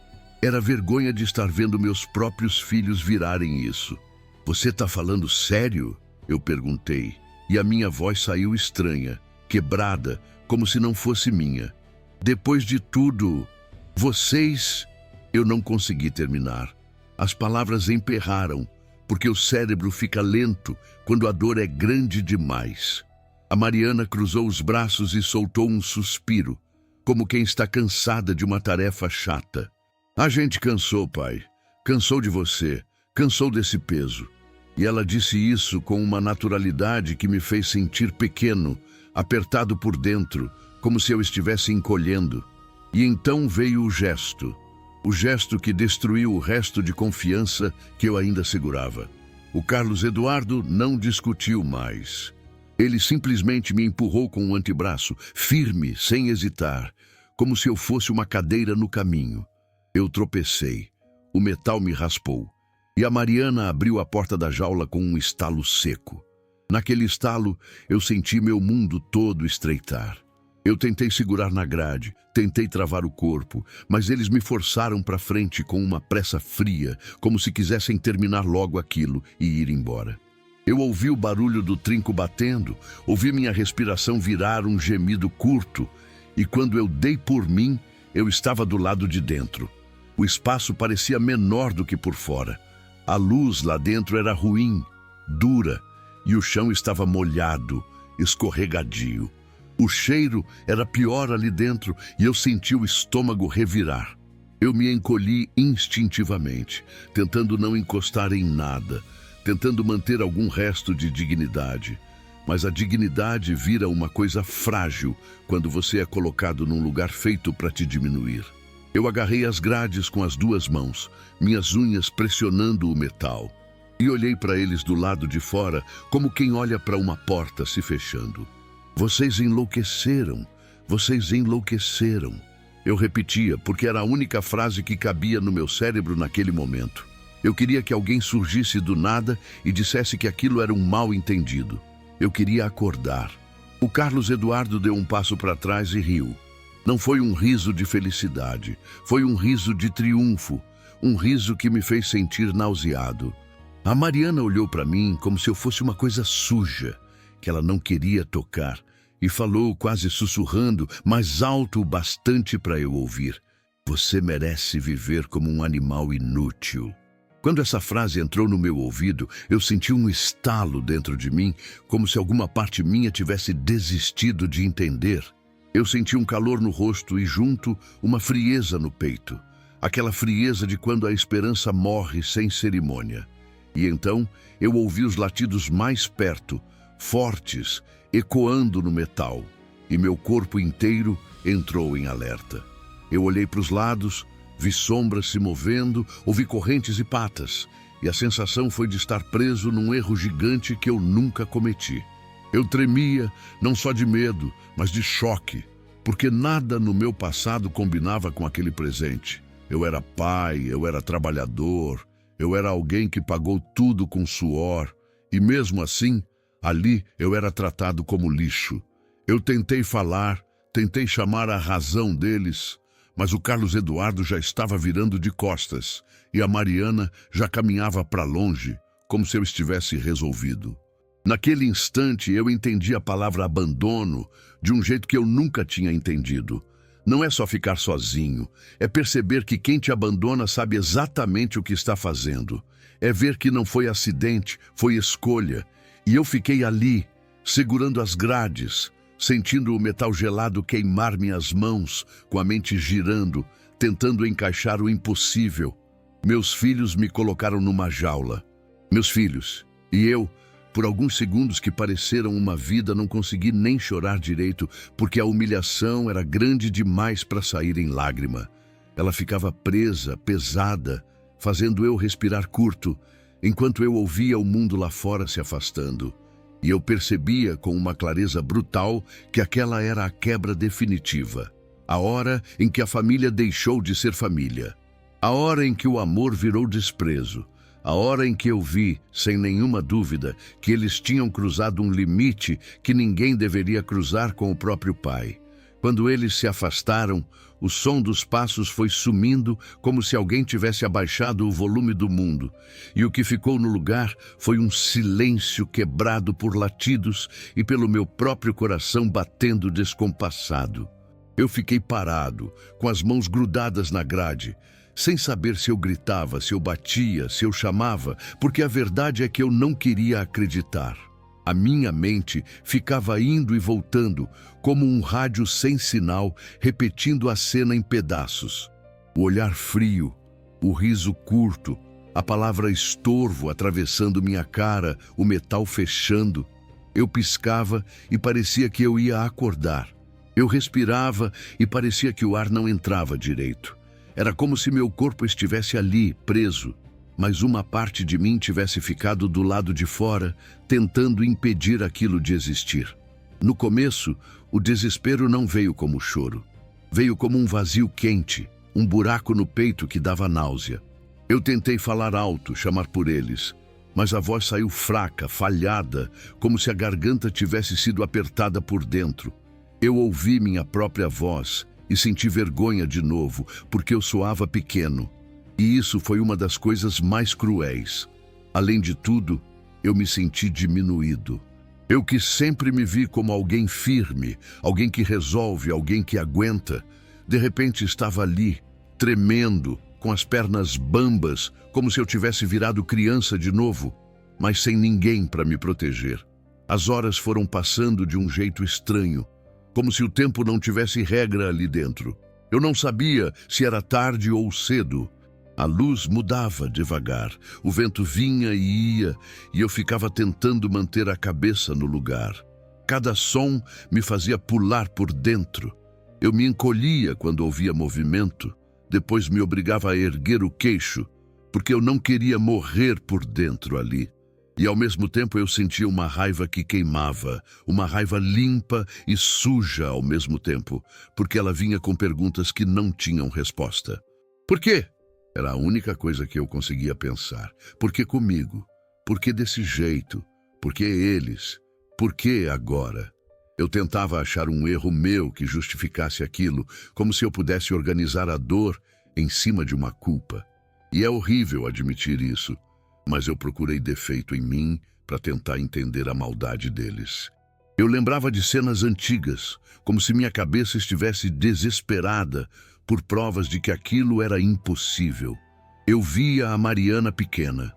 Era vergonha de estar vendo meus próprios filhos virarem isso. Você está falando sério? Eu perguntei, e a minha voz saiu estranha, quebrada, como se não fosse minha. Depois de tudo, vocês... Eu não consegui terminar. As palavras emperraram, porque o cérebro fica lento quando a dor é grande demais. A Mariana cruzou os braços e soltou um suspiro, como quem está cansada de uma tarefa chata. A gente cansou, pai. Cansou de você. Cansou desse peso. E ela disse isso com uma naturalidade que me fez sentir pequeno, apertado por dentro, como se eu estivesse encolhendo. E então veio o gesto que destruiu o resto de confiança que eu ainda segurava. O Carlos Eduardo não discutiu mais. Ele simplesmente me empurrou com o antebraço, firme, sem hesitar, como se eu fosse uma cadeira no caminho. Eu tropecei. O metal me raspou. E a Mariana abriu a porta da jaula com um estalo seco. Naquele estalo, eu senti meu mundo todo estreitar. Eu tentei segurar na grade, tentei travar o corpo, mas eles me forçaram para frente com uma pressa fria, como se quisessem terminar logo aquilo e ir embora. Eu ouvi o barulho do trinco batendo, ouvi minha respiração virar um gemido curto, e quando eu dei por mim, eu estava do lado de dentro. O espaço parecia menor do que por fora. A luz lá dentro era ruim, dura, e o chão estava molhado, escorregadio. O cheiro era pior ali dentro e eu senti o estômago revirar. Eu me encolhi instintivamente, tentando não encostar em nada, tentando manter algum resto de dignidade. Mas a dignidade vira uma coisa frágil quando você é colocado num lugar feito para te diminuir. Eu agarrei as grades com as duas mãos, minhas unhas pressionando o metal, e olhei para eles do lado de fora como quem olha para uma porta se fechando. Vocês enlouqueceram, vocês enlouqueceram. Eu repetia, porque era a única frase que cabia no meu cérebro naquele momento. Eu queria que alguém surgisse do nada e dissesse que aquilo era um mal-entendido. Eu queria acordar. O Carlos Eduardo deu um passo para trás e riu. Não foi um riso de felicidade, foi um riso de triunfo, um riso que me fez sentir nauseado. A Mariana olhou para mim como se eu fosse uma coisa suja, que ela não queria tocar, e falou quase sussurrando, mas alto o bastante para eu ouvir: "Você merece viver como um animal inútil." Quando essa frase entrou no meu ouvido, eu senti um estalo dentro de mim, como se alguma parte minha tivesse desistido de entender. Eu senti um calor no rosto e, junto, uma frieza no peito. Aquela frieza de quando a esperança morre sem cerimônia. E então, eu ouvi os latidos mais perto, fortes, ecoando no metal, e meu corpo inteiro entrou em alerta. Eu olhei para os lados, vi sombras se movendo, ouvi correntes e patas, e a sensação foi de estar preso num erro gigante que eu nunca cometi. Eu tremia, não só de medo, mas de choque, porque nada no meu passado combinava com aquele presente. Eu era pai, eu era trabalhador, eu era alguém que pagou tudo com suor, e mesmo assim, ali eu era tratado como lixo. Eu tentei falar, tentei chamar a razão deles, mas o Carlos Eduardo já estava virando de costas, e a Mariana já caminhava para longe, como se eu estivesse resolvido. Naquele instante eu entendi a palavra abandono de um jeito que eu nunca tinha entendido. Não é só ficar sozinho, é perceber que quem te abandona sabe exatamente o que está fazendo. É ver que não foi acidente, foi escolha. E eu fiquei ali, segurando as grades, sentindo o metal gelado queimar minhas mãos, com a mente girando, tentando encaixar o impossível. Meus filhos me colocaram numa jaula. Meus filhos. E eu, por alguns segundos que pareceram uma vida, não consegui nem chorar direito, porque a humilhação era grande demais para sair em lágrima. Ela ficava presa, pesada, fazendo eu respirar curto, enquanto eu ouvia o mundo lá fora se afastando. E eu percebia com uma clareza brutal que aquela era a quebra definitiva. A hora em que a família deixou de ser família. A hora em que o amor virou desprezo. A hora em que eu vi, sem nenhuma dúvida, que eles tinham cruzado um limite que ninguém deveria cruzar com o próprio pai. Quando eles se afastaram, o som dos passos foi sumindo como se alguém tivesse abaixado o volume do mundo. E o que ficou no lugar foi um silêncio quebrado por latidos e pelo meu próprio coração batendo descompassado. Eu fiquei parado, com as mãos grudadas na grade, sem saber se eu gritava, se eu batia, se eu chamava, porque a verdade é que eu não queria acreditar. A minha mente ficava indo e voltando, como um rádio sem sinal, repetindo a cena em pedaços. O olhar frio, o riso curto, a palavra estorvo atravessando minha cara, o metal fechando. Eu piscava e parecia que eu ia acordar. Eu respirava e parecia que o ar não entrava direito. Era como se meu corpo estivesse ali, preso, mas uma parte de mim tivesse ficado do lado de fora, tentando impedir aquilo de existir. No começo, o desespero não veio como choro. Veio como um vazio quente, um buraco no peito que dava náusea. Eu tentei falar alto, chamar por eles, mas a voz saiu fraca, falhada, como se a garganta tivesse sido apertada por dentro. Eu ouvi minha própria voz e senti vergonha de novo, porque eu soava pequeno. E isso foi uma das coisas mais cruéis. Além de tudo, eu me senti diminuído. Eu que sempre me vi como alguém firme, alguém que resolve, alguém que aguenta, de repente estava ali, tremendo, com as pernas bambas, como se eu tivesse virado criança de novo, mas sem ninguém para me proteger. As horas foram passando de um jeito estranho, como se o tempo não tivesse regra ali dentro. Eu não sabia se era tarde ou cedo. A luz mudava devagar, o vento vinha e ia, e eu ficava tentando manter a cabeça no lugar. Cada som me fazia pular por dentro. Eu me encolhia quando ouvia movimento, depois me obrigava a erguer o queixo, porque eu não queria morrer por dentro ali. E ao mesmo tempo eu sentia uma raiva que queimava, uma raiva limpa e suja ao mesmo tempo, porque ela vinha com perguntas que não tinham resposta. Por quê? Era a única coisa que eu conseguia pensar. Por que comigo? Por que desse jeito? Por que eles? Por que agora? Eu tentava achar um erro meu que justificasse aquilo, como se eu pudesse organizar a dor em cima de uma culpa. E é horrível admitir isso, mas eu procurei defeito em mim para tentar entender a maldade deles. Eu lembrava de cenas antigas, como se minha cabeça estivesse desesperada por provas de que aquilo era impossível. Eu via a Mariana pequena,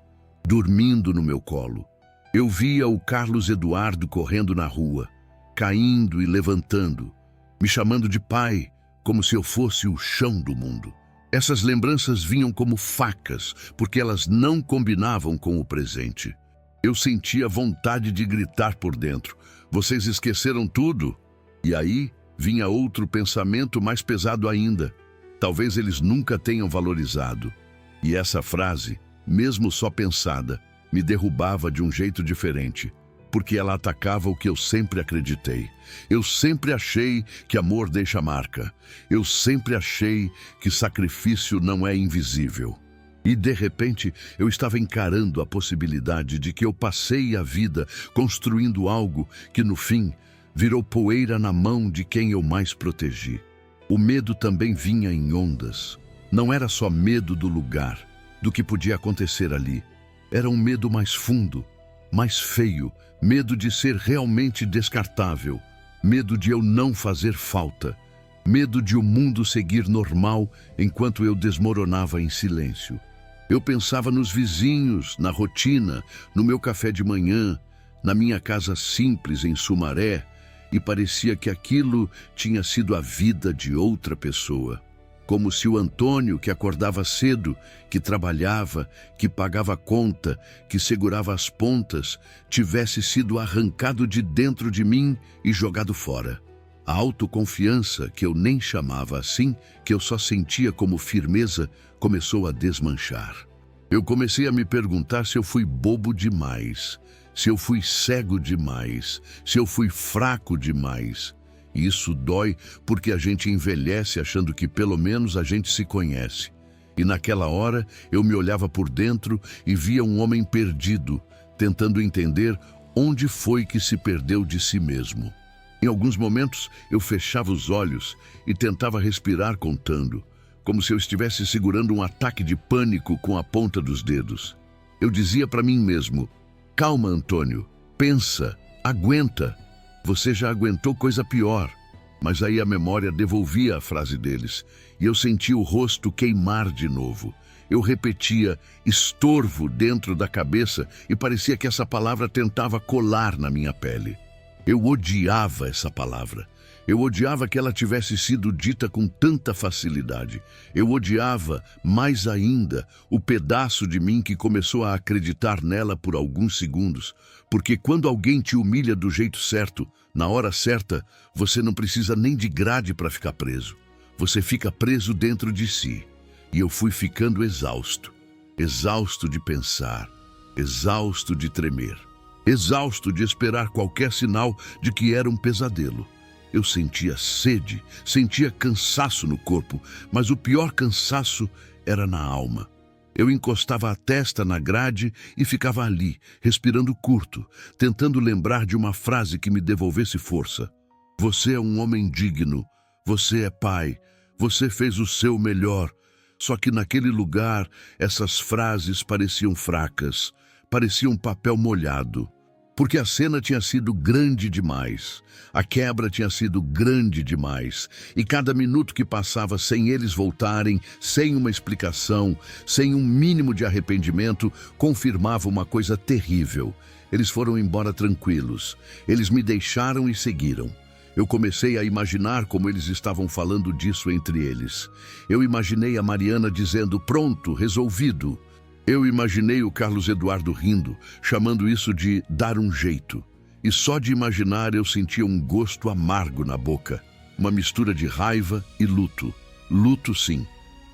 dormindo no meu colo. Eu via o Carlos Eduardo correndo na rua, caindo e levantando, me chamando de pai, como se eu fosse o chão do mundo. Essas lembranças vinham como facas, porque elas não combinavam com o presente. Eu sentia vontade de gritar por dentro: vocês esqueceram tudo? E aí vinha outro pensamento mais pesado ainda: talvez eles nunca tenham valorizado. E essa frase, mesmo só pensada, me derrubava de um jeito diferente, porque ela atacava o que eu sempre acreditei. Eu sempre achei que amor deixa marca. Eu sempre achei que sacrifício não é invisível. E, de repente, eu estava encarando a possibilidade de que eu passei a vida construindo algo que, no fim, virou poeira na mão de quem eu mais protegi. O medo também vinha em ondas. Não era só medo do lugar, do que podia acontecer ali. Era um medo mais fundo, mais feio, medo de ser realmente descartável, medo de eu não fazer falta, medo de o mundo seguir normal enquanto eu desmoronava em silêncio. Eu pensava nos vizinhos, na rotina, no meu café de manhã, na minha casa simples em Sumaré, e parecia que aquilo tinha sido a vida de outra pessoa. Como se o Antônio, que acordava cedo, que trabalhava, que pagava a conta, que segurava as pontas, tivesse sido arrancado de dentro de mim e jogado fora. A autoconfiança, que eu nem chamava assim, que eu só sentia como firmeza, começou a desmanchar. Eu comecei a me perguntar se eu fui bobo demais, se eu fui cego demais, se eu fui fraco demais. E isso dói porque a gente envelhece achando que pelo menos a gente se conhece. E naquela hora eu me olhava por dentro e via um homem perdido, tentando entender onde foi que se perdeu de si mesmo. Em alguns momentos eu fechava os olhos e tentava respirar contando, como se eu estivesse segurando um ataque de pânico com a ponta dos dedos. Eu dizia para mim mesmo: calma, Antônio, pensa, aguenta. Você já aguentou coisa pior. Mas aí a memória devolvia a frase deles, e eu sentia o rosto queimar de novo. Eu repetia estorvo dentro da cabeça e parecia que essa palavra tentava colar na minha pele. Eu odiava essa palavra. Eu odiava que ela tivesse sido dita com tanta facilidade. Eu odiava, mais ainda, o pedaço de mim que começou a acreditar nela por alguns segundos. Porque quando alguém te humilha do jeito certo, na hora certa, você não precisa nem de grade para ficar preso. Você fica preso dentro de si. E eu fui ficando exausto. Exausto de pensar. Exausto de tremer. Exausto de esperar qualquer sinal de que era um pesadelo. Eu sentia sede, sentia cansaço no corpo, mas o pior cansaço era na alma. Eu encostava a testa na grade e ficava ali, respirando curto, tentando lembrar de uma frase que me devolvesse força. Você é um homem digno, você é pai, você fez o seu melhor. Só que naquele lugar, essas frases pareciam fracas, pareciam papel molhado. Porque a cena tinha sido grande demais, a quebra tinha sido grande demais, e cada minuto que passava sem eles voltarem, sem uma explicação, sem um mínimo de arrependimento, confirmava uma coisa terrível. Eles foram embora tranquilos, eles me deixaram e seguiram. Eu comecei a imaginar como eles estavam falando disso entre eles. Eu imaginei a Mariana dizendo, pronto, resolvido. Eu imaginei o Carlos Eduardo rindo, chamando isso de dar um jeito. E só de imaginar eu sentia um gosto amargo na boca. Uma mistura de raiva e luto. Luto sim,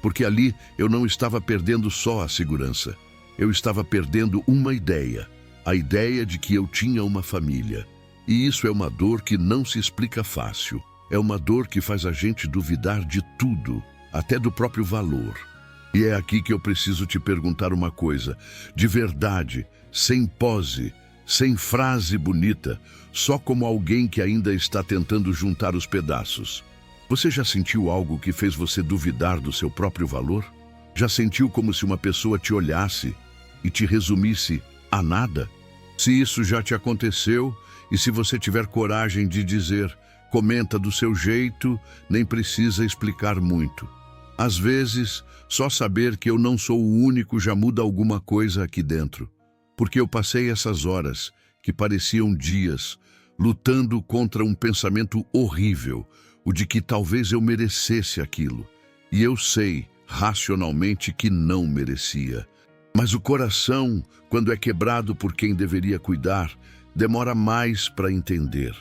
porque ali eu não estava perdendo só a segurança. Eu estava perdendo uma ideia. A ideia de que eu tinha uma família. E isso é uma dor que não se explica fácil. É uma dor que faz a gente duvidar de tudo, até do próprio valor. E é aqui que eu preciso te perguntar uma coisa, de verdade, sem pose, sem frase bonita, só como alguém que ainda está tentando juntar os pedaços. Você já sentiu algo que fez você duvidar do seu próprio valor? Já sentiu como se uma pessoa te olhasse e te resumisse a nada? Se isso já te aconteceu, e se você tiver coragem de dizer, comenta do seu jeito, nem precisa explicar muito. Às vezes, só saber que eu não sou o único já muda alguma coisa aqui dentro. Porque eu passei essas horas, que pareciam dias, lutando contra um pensamento horrível, o de que talvez eu merecesse aquilo. E eu sei, racionalmente, que não merecia. Mas o coração, quando é quebrado por quem deveria cuidar, demora mais para entender.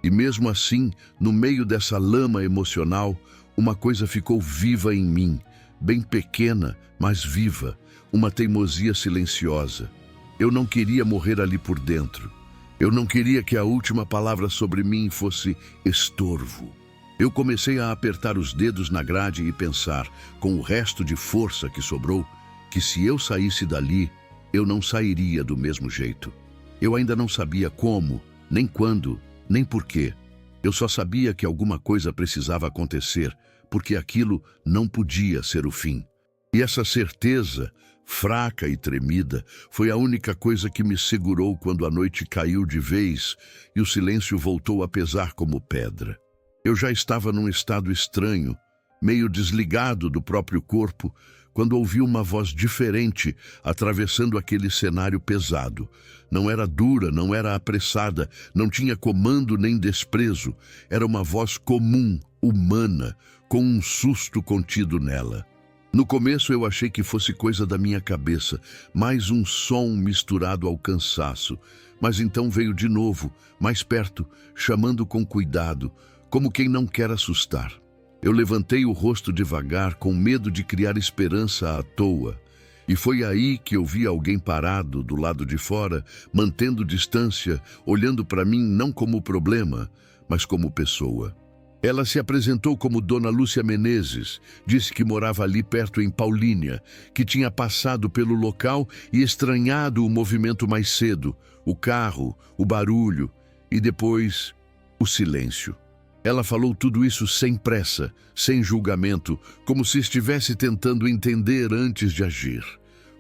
E mesmo assim, no meio dessa lama emocional, uma coisa ficou viva em mim, bem pequena, mas viva, uma teimosia silenciosa. Eu não queria morrer ali por dentro. Eu não queria que a última palavra sobre mim fosse estorvo. Eu comecei a apertar os dedos na grade e pensar, com o resto de força que sobrou, que se eu saísse dali, eu não sairia do mesmo jeito. Eu ainda não sabia como, nem quando, nem porquê. Eu só sabia que alguma coisa precisava acontecer, porque aquilo não podia ser o fim. E essa certeza, fraca e tremida, foi a única coisa que me segurou quando a noite caiu de vez e o silêncio voltou a pesar como pedra. Eu já estava num estado estranho, meio desligado do próprio corpo, quando ouvi uma voz diferente atravessando aquele cenário pesado. Não era dura, não era apressada, não tinha comando nem desprezo. Era uma voz comum, humana, com um susto contido nela. No começo eu achei que fosse coisa da minha cabeça, mais um som misturado ao cansaço. Mas então veio de novo, mais perto, chamando com cuidado, como quem não quer assustar. Eu levantei o rosto devagar, com medo de criar esperança à toa. E foi aí que eu vi alguém parado do lado de fora, mantendo distância, olhando para mim não como problema, mas como pessoa. Ela se apresentou como Dona Lúcia Menezes, disse que morava ali perto em Paulínia, que tinha passado pelo local e estranhado o movimento mais cedo, o carro, o barulho e depois o silêncio. Ela falou tudo isso sem pressa, sem julgamento, como se estivesse tentando entender antes de agir.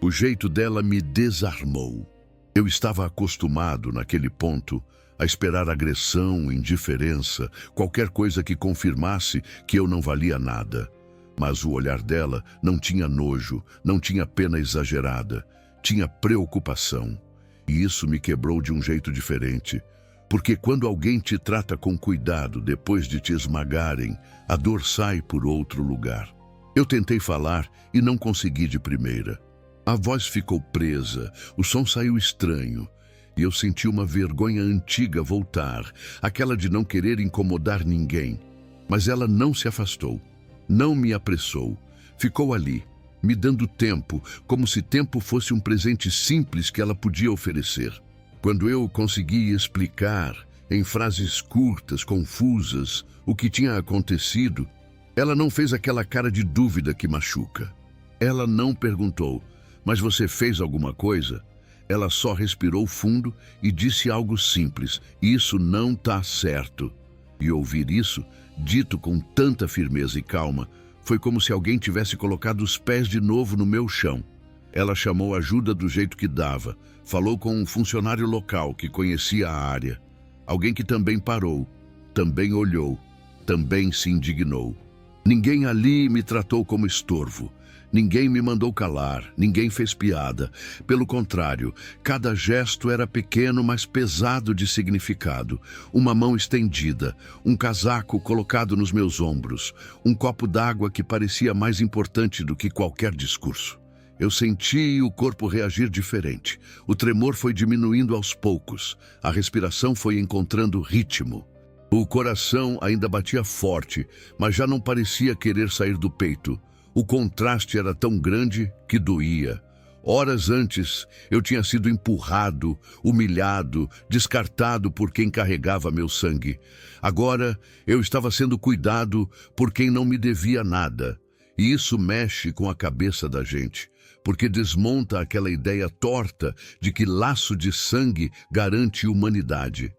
O jeito dela me desarmou. Eu estava acostumado, naquele ponto, a esperar agressão, indiferença, qualquer coisa que confirmasse que eu não valia nada. Mas o olhar dela não tinha nojo, não tinha pena exagerada, tinha preocupação. E isso me quebrou de um jeito diferente. Porque quando alguém te trata com cuidado depois de te esmagarem, a dor sai por outro lugar. Eu tentei falar e não consegui de primeira. A voz ficou presa, o som saiu estranho, e eu senti uma vergonha antiga voltar, aquela de não querer incomodar ninguém. Mas ela não se afastou, não me apressou, ficou ali, me dando tempo, como se tempo fosse um presente simples que ela podia oferecer. Quando eu consegui explicar, em frases curtas, confusas, o que tinha acontecido, ela não fez aquela cara de dúvida que machuca. Ela não perguntou, mas você fez alguma coisa? Ela só respirou fundo e disse algo simples, isso não tá certo. E ouvir isso, dito com tanta firmeza e calma, foi como se alguém tivesse colocado os pés de novo no meu chão. Ela chamou ajuda do jeito que dava, falou com um funcionário local que conhecia a área. Alguém que também parou, também olhou, também se indignou. Ninguém ali me tratou como estorvo. Ninguém me mandou calar, ninguém fez piada. Pelo contrário, cada gesto era pequeno, mas pesado de significado. Uma mão estendida, um casaco colocado nos meus ombros, um copo d'água que parecia mais importante do que qualquer discurso. Eu senti o corpo reagir diferente. O tremor foi diminuindo aos poucos. A respiração foi encontrando ritmo. O coração ainda batia forte, mas já não parecia querer sair do peito. O contraste era tão grande que doía. Horas antes, eu tinha sido empurrado, humilhado, descartado por quem carregava meu sangue. Agora, eu estava sendo cuidado por quem não me devia nada. E isso mexe com a cabeça da gente, porque desmonta aquela ideia torta de que laço de sangue garante humanidade.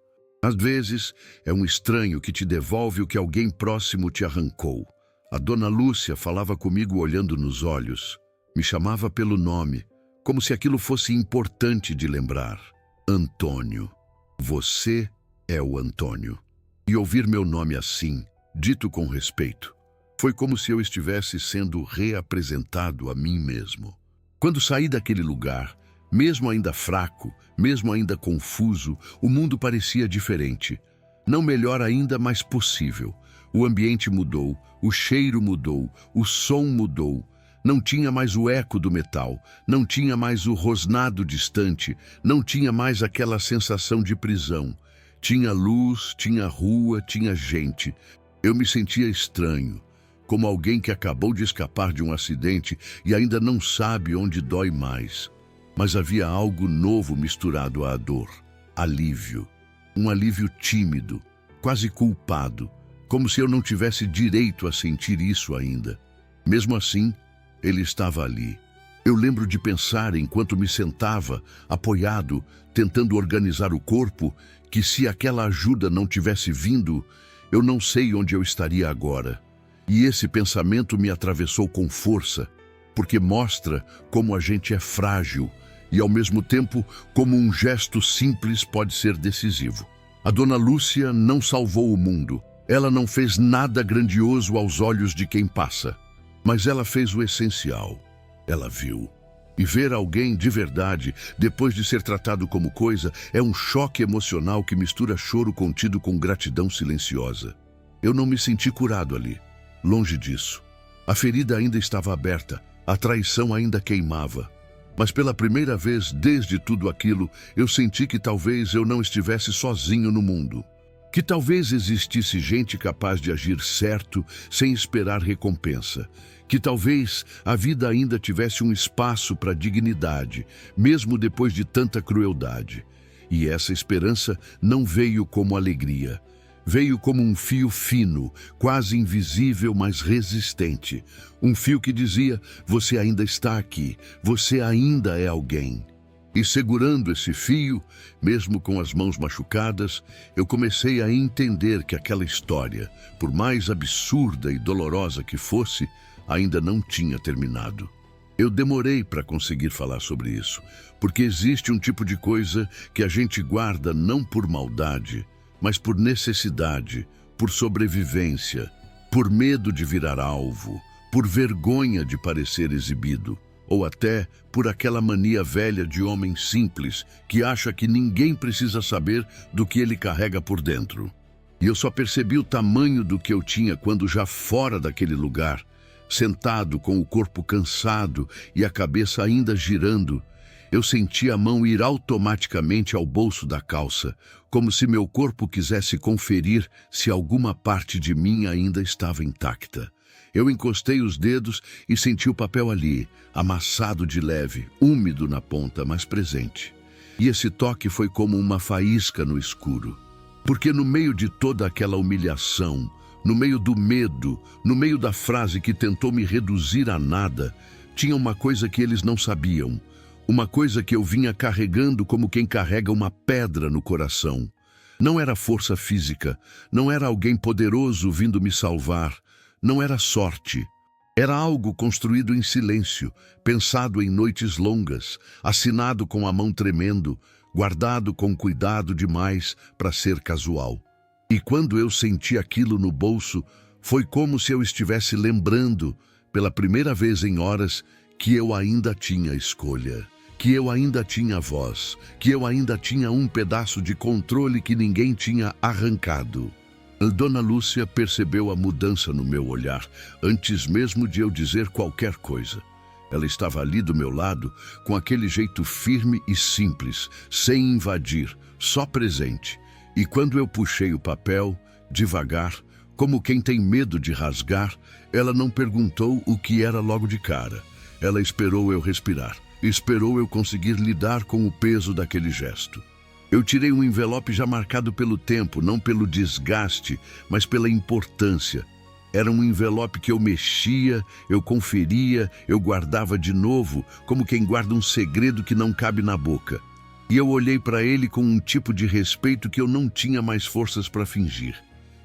Às vezes, é um estranho que te devolve o que alguém próximo te arrancou. A dona Lúcia falava comigo olhando nos olhos. Me chamava pelo nome, como se aquilo fosse importante de lembrar. Antônio. Você é o Antônio. E ouvir meu nome assim, dito com respeito, foi como se eu estivesse sendo reapresentado a mim mesmo. Quando saí daquele lugar, mesmo ainda fraco, mesmo ainda confuso, o mundo parecia diferente. Não melhor ainda, mas possível. O ambiente mudou, o cheiro mudou, o som mudou. Não tinha mais o eco do metal, não tinha mais o rosnado distante, não tinha mais aquela sensação de prisão. Tinha luz, tinha rua, tinha gente. Eu me sentia estranho, como alguém que acabou de escapar de um acidente e ainda não sabe onde dói mais. Mas havia algo novo misturado à dor, alívio. Um alívio tímido, quase culpado, como se eu não tivesse direito a sentir isso ainda. Mesmo assim, ele estava ali. Eu lembro de pensar, enquanto me sentava, apoiado, tentando organizar o corpo, que se aquela ajuda não tivesse vindo, eu não sei onde eu estaria agora. E esse pensamento me atravessou com força, porque mostra como a gente é frágil e, ao mesmo tempo, como um gesto simples pode ser decisivo. A dona Lúcia não salvou o mundo. Ela não fez nada grandioso aos olhos de quem passa, mas ela fez o essencial. Ela viu. E ver alguém de verdade, depois de ser tratado como coisa, é um choque emocional que mistura choro contido com gratidão silenciosa. Eu não me senti curado ali. Longe disso. A ferida ainda estava aberta, a traição ainda queimava. Mas pela primeira vez desde tudo aquilo, eu senti que talvez eu não estivesse sozinho no mundo. Que talvez existisse gente capaz de agir certo sem esperar recompensa. Que talvez a vida ainda tivesse um espaço para dignidade, mesmo depois de tanta crueldade. E essa esperança não veio como alegria. Veio como um fio fino, quase invisível, mas resistente. Um fio que dizia, você ainda está aqui, você ainda é alguém. E segurando esse fio, mesmo com as mãos machucadas, eu comecei a entender que aquela história, por mais absurda e dolorosa que fosse, ainda não tinha terminado. Eu demorei para conseguir falar sobre isso, porque existe um tipo de coisa que a gente guarda não por maldade, mas por necessidade, por sobrevivência, por medo de virar alvo, por vergonha de parecer exibido, ou até por aquela mania velha de homem simples que acha que ninguém precisa saber do que ele carrega por dentro. E eu só percebi o tamanho do que eu tinha quando, já fora daquele lugar, sentado com o corpo cansado e a cabeça ainda girando, eu senti a mão ir automaticamente ao bolso da calça, como se meu corpo quisesse conferir se alguma parte de mim ainda estava intacta. Eu encostei os dedos e senti o papel ali, amassado de leve, úmido na ponta, mas presente. E esse toque foi como uma faísca no escuro. Porque no meio de toda aquela humilhação, no meio do medo, no meio da frase que tentou me reduzir a nada, tinha uma coisa que eles não sabiam. Uma coisa que eu vinha carregando como quem carrega uma pedra no coração. Não era força física, não era alguém poderoso vindo me salvar, não era sorte. Era algo construído em silêncio, pensado em noites longas, assinado com a mão tremendo, guardado com cuidado demais para ser casual. E quando eu senti aquilo no bolso, foi como se eu estivesse lembrando, pela primeira vez em horas, que eu ainda tinha escolha, que eu ainda tinha voz, que eu ainda tinha um pedaço de controle que ninguém tinha arrancado. Dona Lúcia percebeu a mudança no meu olhar, antes mesmo de eu dizer qualquer coisa. Ela estava ali do meu lado, com aquele jeito firme e simples, sem invadir, só presente. E quando eu puxei o papel, devagar, como quem tem medo de rasgar, ela não perguntou o que era logo de cara. Ela esperou eu respirar, esperou eu conseguir lidar com o peso daquele gesto. Eu tirei um envelope já marcado pelo tempo, não pelo desgaste, mas pela importância. Era um envelope que eu mexia, eu conferia, eu guardava de novo, como quem guarda um segredo que não cabe na boca. E eu olhei para ele com um tipo de respeito que eu não tinha mais forças para fingir.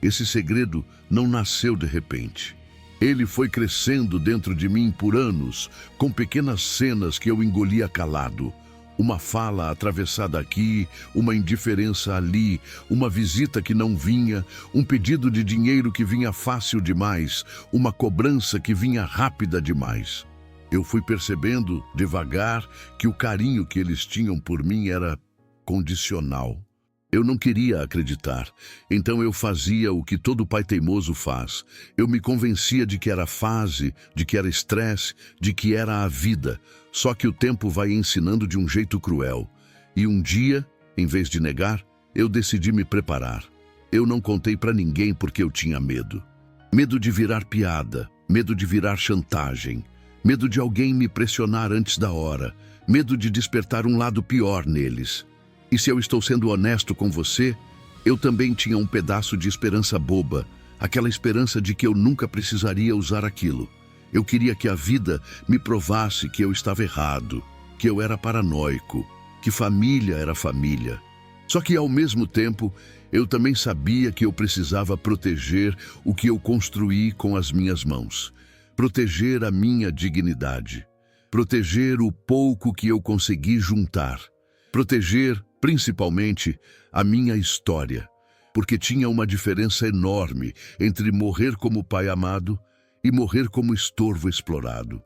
Esse segredo não nasceu de repente. Ele foi crescendo dentro de mim por anos, com pequenas cenas que eu engolia calado. Uma fala atravessada aqui, uma indiferença ali, uma visita que não vinha, um pedido de dinheiro que vinha fácil demais, uma cobrança que vinha rápida demais. Eu fui percebendo, devagar, que o carinho que eles tinham por mim era condicional. Eu não queria acreditar, então eu fazia o que todo pai teimoso faz. Eu me convencia de que era fase, de que era estresse, de que era a vida. Só que o tempo vai ensinando de um jeito cruel. E um dia, em vez de negar, eu decidi me preparar. Eu não contei para ninguém porque eu tinha medo. Medo de virar piada, medo de virar chantagem, medo de alguém me pressionar antes da hora, medo de despertar um lado pior neles. E se eu estou sendo honesto com você, eu também tinha um pedaço de esperança boba, aquela esperança de que eu nunca precisaria usar aquilo. Eu queria que a vida me provasse que eu estava errado, que eu era paranoico, que família era família. Só que, ao mesmo tempo, eu também sabia que eu precisava proteger o que eu construí com as minhas mãos. Proteger a minha dignidade. Proteger o pouco que eu consegui juntar. Proteger, principalmente, a minha história. Porque tinha uma diferença enorme entre morrer como pai amado e morrer como estorvo explorado.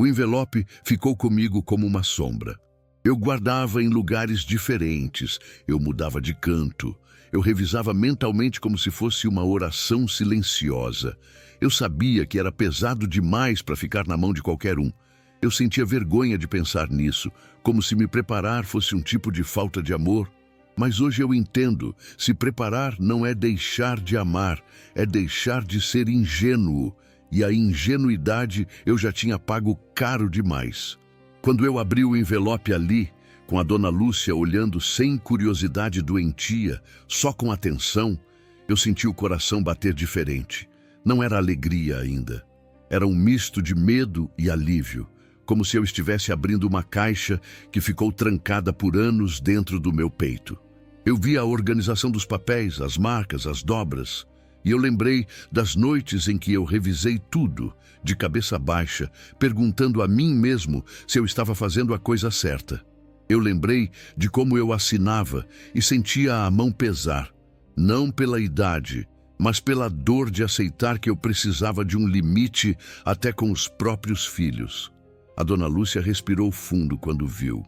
O envelope ficou comigo como uma sombra. Eu guardava em lugares diferentes, eu mudava de canto, eu revisava mentalmente como se fosse uma oração silenciosa. Eu sabia que era pesado demais para ficar na mão de qualquer um. Eu sentia vergonha de pensar nisso, como se me preparar fosse um tipo de falta de amor. Mas hoje eu entendo, se preparar não é deixar de amar, é deixar de ser ingênuo. E a ingenuidade eu já tinha pago caro demais. Quando eu abri o envelope ali, com a Dona Lúcia olhando sem curiosidade doentia, só com atenção, eu senti o coração bater diferente. Não era alegria ainda. Era um misto de medo e alívio, como se eu estivesse abrindo uma caixa que ficou trancada por anos dentro do meu peito. Eu vi a organização dos papéis, as marcas, as dobras. E eu lembrei das noites em que eu revisei tudo, de cabeça baixa, perguntando a mim mesmo se eu estava fazendo a coisa certa. Eu lembrei de como eu assinava e sentia a mão pesar, não pela idade, mas pela dor de aceitar que eu precisava de um limite até com os próprios filhos. A Dona Lúcia respirou fundo quando viu.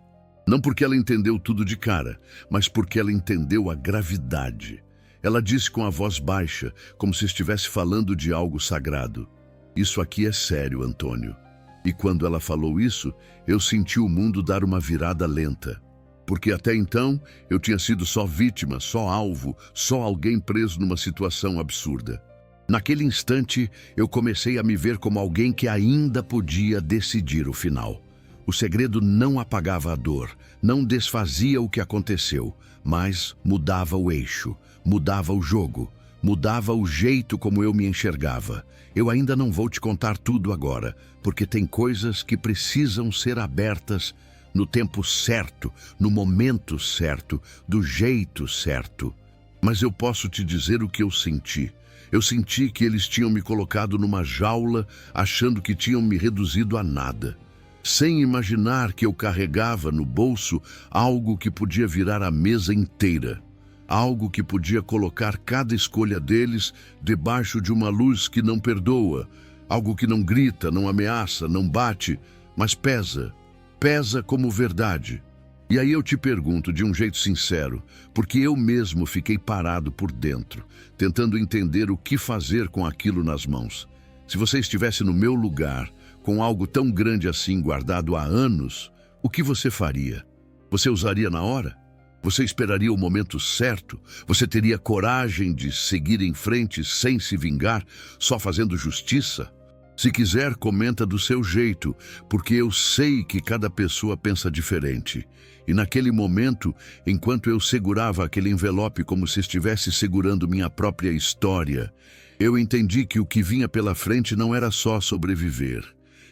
Não porque ela entendeu tudo de cara, mas porque ela entendeu a gravidade. Ela disse com a voz baixa, como se estivesse falando de algo sagrado: "Isso aqui é sério, Antônio." E quando ela falou isso, eu senti o mundo dar uma virada lenta. Porque até então, eu tinha sido só vítima, só alvo, só alguém preso numa situação absurda. Naquele instante, eu comecei a me ver como alguém que ainda podia decidir o final. O segredo não apagava a dor, não desfazia o que aconteceu, mas mudava o eixo, mudava o jogo, mudava o jeito como eu me enxergava. Eu ainda não vou te contar tudo agora, porque tem coisas que precisam ser abertas no tempo certo, no momento certo, do jeito certo. Mas eu posso te dizer o que eu senti. Eu senti que eles tinham me colocado numa jaula, achando que tinham me reduzido a nada. Sem imaginar que eu carregava no bolso algo que podia virar a mesa inteira. Algo que podia colocar cada escolha deles debaixo de uma luz que não perdoa. Algo que não grita, não ameaça, não bate, mas pesa. Pesa como verdade. E aí eu te pergunto de um jeito sincero, porque eu mesmo fiquei parado por dentro, tentando entender o que fazer com aquilo nas mãos. Se você estivesse no meu lugar, com algo tão grande assim guardado há anos, o que você faria? Você usaria na hora? Você esperaria o momento certo? Você teria coragem de seguir em frente sem se vingar, só fazendo justiça? Se quiser, comenta do seu jeito, porque eu sei que cada pessoa pensa diferente. E naquele momento, enquanto eu segurava aquele envelope como se estivesse segurando minha própria história, eu entendi que o que vinha pela frente não era só sobreviver.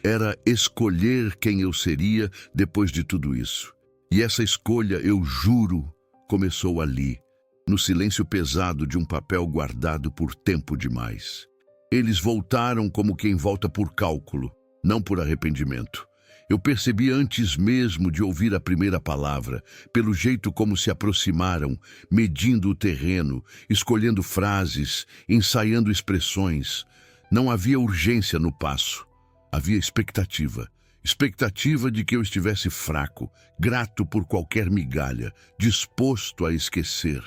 Era escolher quem eu seria depois de tudo isso. E essa escolha, eu juro, começou ali, no silêncio pesado de um papel guardado por tempo demais. Eles voltaram como quem volta por cálculo, não por arrependimento. Eu percebi antes mesmo de ouvir a primeira palavra, pelo jeito como se aproximaram, medindo o terreno, escolhendo frases, ensaiando expressões. Não havia urgência no passo, havia expectativa. Expectativa de que eu estivesse fraco, grato por qualquer migalha, disposto a esquecer.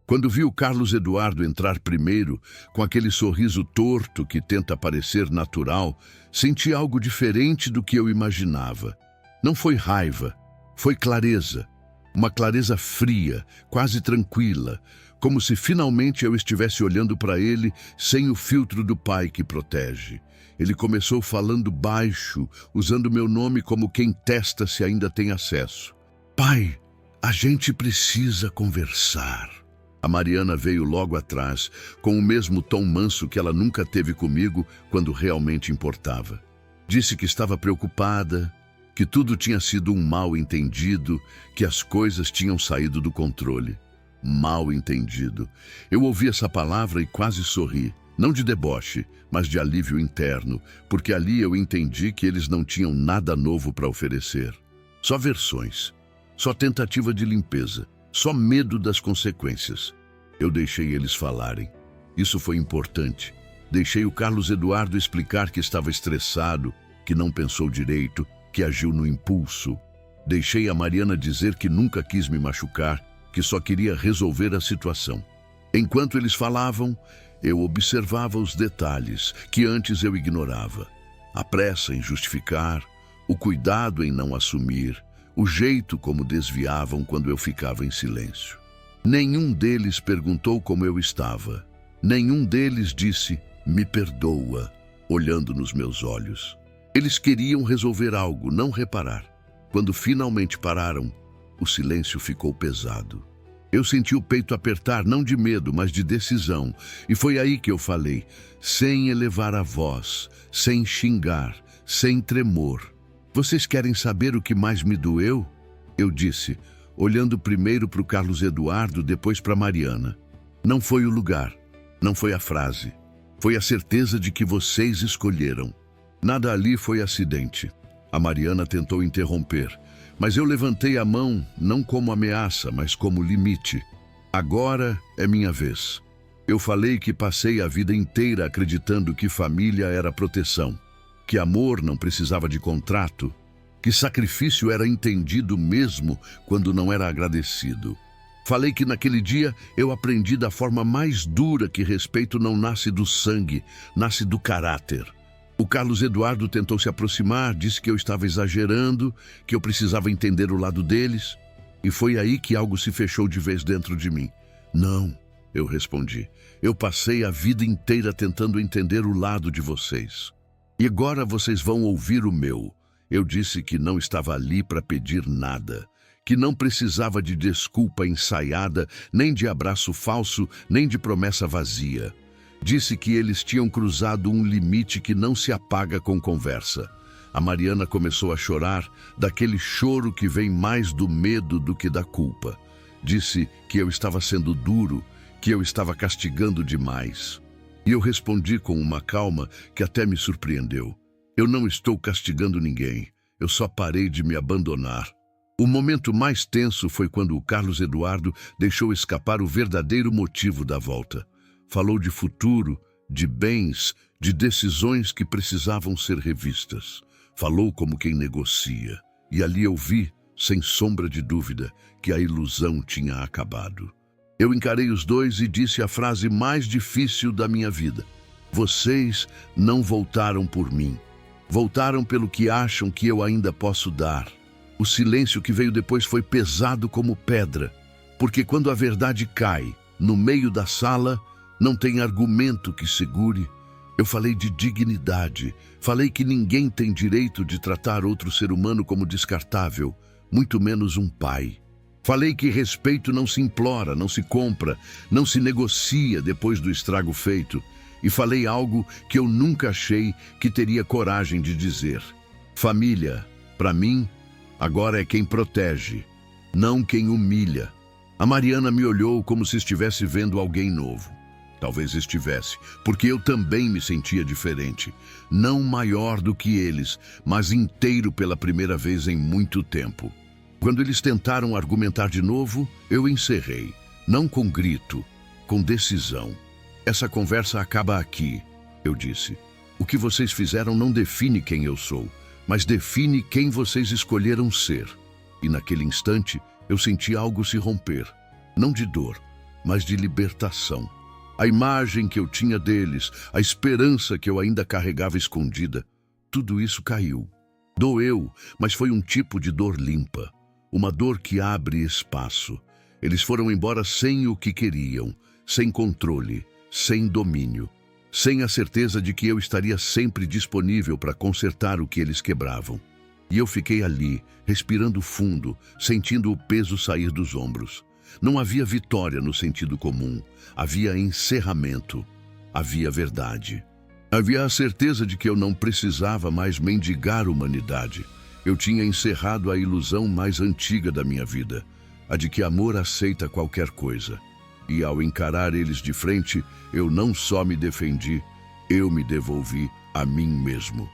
Quando vi o Carlos Eduardo entrar primeiro, com aquele sorriso torto que tenta parecer natural, senti algo diferente do que eu imaginava. Não foi raiva, foi clareza. Uma clareza fria, quase tranquila, como se finalmente eu estivesse olhando para ele sem o filtro do pai que protege. Ele começou falando baixo, usando meu nome como quem testa se ainda tem acesso. Pai, a gente precisa conversar. A Mariana veio logo atrás, com o mesmo tom manso que ela nunca teve comigo quando realmente importava. Disse que estava preocupada, que tudo tinha sido um mal-entendido, que as coisas tinham saído do controle. Mal-entendido. Eu ouvi essa palavra e quase sorri, não de deboche, mas de alívio interno, porque ali eu entendi que eles não tinham nada novo para oferecer. Só versões, só tentativa de limpeza. Só medo das consequências. Eu deixei eles falarem. Isso foi importante. Deixei o Carlos Eduardo explicar que estava estressado, que não pensou direito, que agiu no impulso. Deixei a Mariana dizer que nunca quis me machucar, que só queria resolver a situação. Enquanto eles falavam, eu observava os detalhes que antes eu ignorava. A pressa em justificar, o cuidado em não assumir, o jeito como desviavam quando eu ficava em silêncio. Nenhum deles perguntou como eu estava. Nenhum deles disse, me perdoa, olhando nos meus olhos. Eles queriam resolver algo, não reparar. Quando finalmente pararam, o silêncio ficou pesado. Eu senti o peito apertar, não de medo, mas de decisão. E foi aí que eu falei, sem elevar a voz, sem xingar, sem tremor. Vocês querem saber o que mais me doeu? Eu disse, olhando primeiro para o Carlos Eduardo, depois para Mariana. Não foi o lugar, não foi a frase. Foi a certeza de que vocês escolheram. Nada ali foi acidente. A Mariana tentou interromper, mas eu levantei a mão, não como ameaça, mas como limite. Agora é minha vez. Eu falei que passei a vida inteira acreditando que família era proteção, que amor não precisava de contrato, que sacrifício era entendido mesmo quando não era agradecido. Falei que naquele dia eu aprendi da forma mais dura que respeito não nasce do sangue, nasce do caráter. O Carlos Eduardo tentou se aproximar, disse que eu estava exagerando, que eu precisava entender o lado deles, e foi aí que algo se fechou de vez dentro de mim. Não, eu respondi. Eu passei a vida inteira tentando entender o lado de vocês. E agora vocês vão ouvir o meu. Eu disse que não estava ali para pedir nada, que não precisava de desculpa ensaiada, nem de abraço falso, nem de promessa vazia. Disse que eles tinham cruzado um limite que não se apaga com conversa. A Mariana começou a chorar, daquele choro que vem mais do medo do que da culpa. Disse que eu estava sendo duro, que eu estava castigando demais. E eu respondi com uma calma que até me surpreendeu. Eu não estou castigando ninguém, eu só parei de me abandonar. O momento mais tenso foi quando o Carlos Eduardo deixou escapar o verdadeiro motivo da volta. Falou de futuro, de bens, de decisões que precisavam ser revistas. Falou como quem negocia, e ali eu vi, sem sombra de dúvida, que a ilusão tinha acabado. Eu encarei os dois e disse a frase mais difícil da minha vida: vocês não voltaram por mim. Voltaram pelo que acham que eu ainda posso dar. O silêncio que veio depois foi pesado como pedra, porque quando a verdade cai no meio da sala, não tem argumento que segure. Eu falei de dignidade, falei que ninguém tem direito de tratar outro ser humano como descartável, muito menos um pai. Falei que respeito não se implora, não se compra, não se negocia depois do estrago feito. E falei algo que eu nunca achei que teria coragem de dizer. Família, para mim, agora é quem protege, não quem humilha. A Mariana me olhou como se estivesse vendo alguém novo. Talvez estivesse, porque eu também me sentia diferente. Não maior do que eles, mas inteiro pela primeira vez em muito tempo. Quando eles tentaram argumentar de novo, eu encerrei. Não com grito, com decisão. Essa conversa acaba aqui, eu disse. O que vocês fizeram não define quem eu sou, mas define quem vocês escolheram ser. E naquele instante, eu senti algo se romper. Não de dor, mas de libertação. A imagem que eu tinha deles, a esperança que eu ainda carregava escondida, tudo isso caiu. Doeu, mas foi um tipo de dor limpa. Uma dor que abre espaço. Eles foram embora sem o que queriam, sem controle, sem domínio, sem a certeza de que eu estaria sempre disponível para consertar o que eles quebravam. E eu fiquei ali, respirando fundo, sentindo o peso sair dos ombros. Não havia vitória no sentido comum, havia encerramento, havia verdade. Havia a certeza de que eu não precisava mais mendigar humanidade. Eu tinha encerrado a ilusão mais antiga da minha vida, a de que amor aceita qualquer coisa. E ao encarar eles de frente, eu não só me defendi, eu me devolvi a mim mesmo.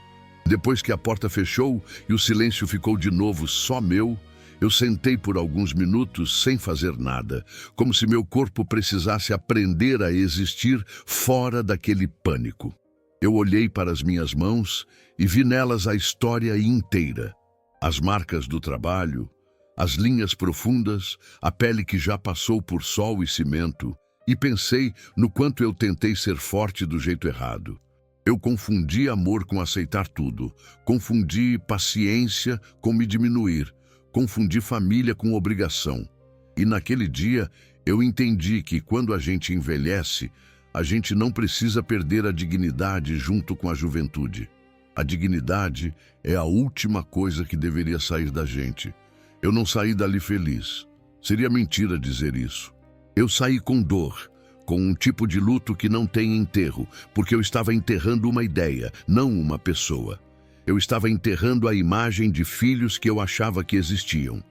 Depois que a porta fechou e o silêncio ficou de novo só meu, eu sentei por alguns minutos sem fazer nada, como se meu corpo precisasse aprender a existir fora daquele pânico. Eu olhei para as minhas mãos e vi nelas a história inteira. As marcas do trabalho, as linhas profundas, a pele que já passou por sol e cimento, e pensei no quanto eu tentei ser forte do jeito errado. Eu confundi amor com aceitar tudo, confundi paciência com me diminuir, confundi família com obrigação. E naquele dia eu entendi que quando a gente envelhece, a gente não precisa perder a dignidade junto com a juventude. A dignidade é a última coisa que deveria sair da gente. Eu não saí dali feliz. Seria mentira dizer isso. Eu saí com dor, com um tipo de luto que não tem enterro, porque eu estava enterrando uma ideia, não uma pessoa. Eu estava enterrando a imagem de filhos que eu achava que existiam.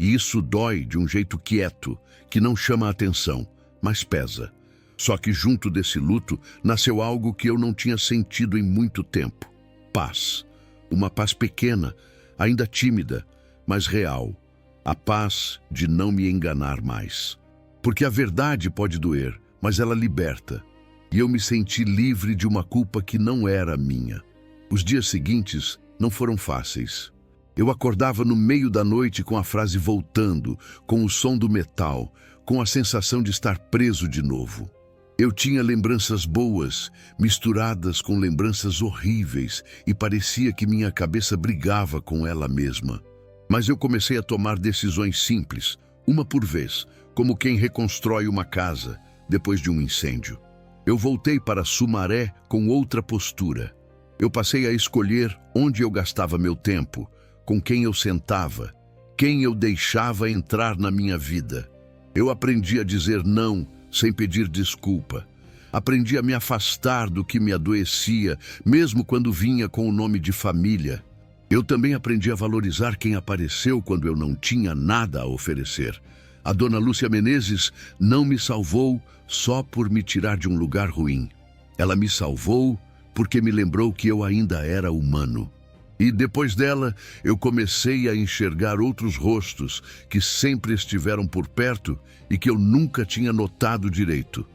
E isso dói de um jeito quieto, que não chama a atenção, mas pesa. Só que junto desse luto nasceu algo que eu não tinha sentido em muito tempo. Paz. Uma paz pequena, ainda tímida, mas real. A paz de não me enganar mais. Porque a verdade pode doer, mas ela liberta. E eu me senti livre de uma culpa que não era minha. Os dias seguintes não foram fáceis. Eu acordava no meio da noite com a frase voltando, com o som do metal, com a sensação de estar preso de novo. Eu tinha lembranças boas, misturadas com lembranças horríveis, e parecia que minha cabeça brigava com ela mesma. Mas eu comecei a tomar decisões simples, uma por vez, como quem reconstrói uma casa depois de um incêndio. Eu voltei para Sumaré com outra postura. Eu passei a escolher onde eu gastava meu tempo, com quem eu sentava, quem eu deixava entrar na minha vida. Eu aprendi a dizer não sem pedir desculpa. Aprendi a me afastar do que me adoecia, mesmo quando vinha com o nome de família. Eu também aprendi a valorizar quem apareceu quando eu não tinha nada a oferecer. A dona Lúcia Menezes não me salvou só por me tirar de um lugar ruim. Ela me salvou porque me lembrou que eu ainda era humano. E depois dela, eu comecei a enxergar outros rostos que sempre estiveram por perto e que eu nunca tinha notado direito.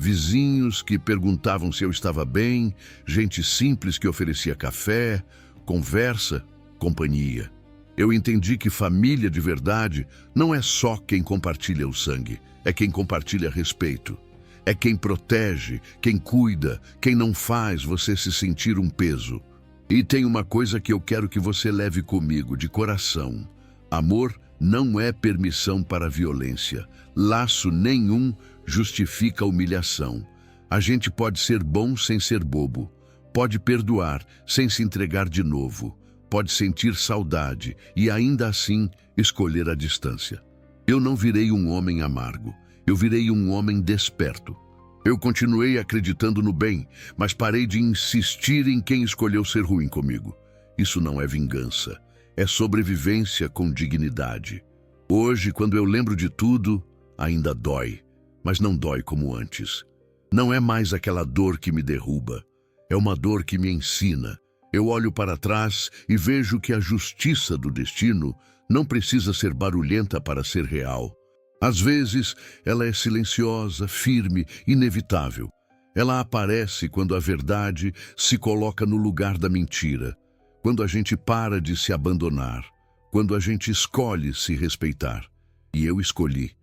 Vizinhos que perguntavam se eu estava bem, gente simples que oferecia café, conversa, companhia. Eu entendi que família de verdade não é só quem compartilha o sangue, é quem compartilha respeito. É quem protege, quem cuida, quem não faz você se sentir um peso. E tem uma coisa que eu quero que você leve comigo de coração. Amor não é permissão para a violência. Laço nenhum justifica a humilhação. A gente pode ser bom sem ser bobo. Pode perdoar sem se entregar de novo. Pode sentir saudade e ainda assim escolher a distância. Eu não virei um homem amargo. Eu virei um homem desperto. Eu continuei acreditando no bem, mas parei de insistir em quem escolheu ser ruim comigo. Isso não é vingança, é sobrevivência com dignidade. Hoje, quando eu lembro de tudo, ainda dói, mas não dói como antes. Não é mais aquela dor que me derruba, é uma dor que me ensina. Eu olho para trás e vejo que a justiça do destino não precisa ser barulhenta para ser real. Às vezes, ela é silenciosa, firme, inevitável. Ela aparece quando a verdade se coloca no lugar da mentira, quando a gente para de se abandonar, quando a gente escolhe se respeitar. E eu escolhi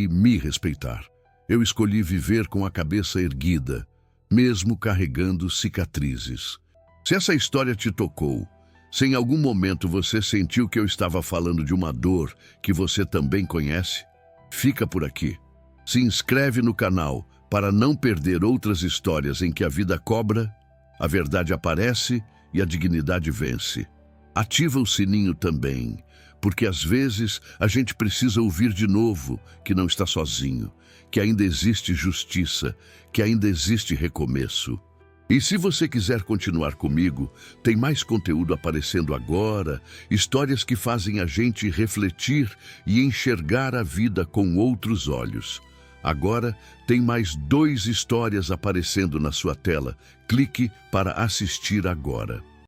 me respeitar. Eu escolhi viver com a cabeça erguida, mesmo carregando cicatrizes. Se essa história te tocou, se em algum momento você sentiu que eu estava falando de uma dor que você também conhece, fica por aqui. Se inscreve no canal para não perder outras histórias em que a vida cobra, a verdade aparece e a dignidade vence. Ativa o sininho também, porque às vezes a gente precisa ouvir de novo que não está sozinho, que ainda existe justiça, que ainda existe recomeço. E se você quiser continuar comigo, tem mais conteúdo aparecendo agora, histórias que fazem a gente refletir e enxergar a vida com outros olhos. Agora tem mais 2 histórias aparecendo na sua tela. Clique para assistir agora.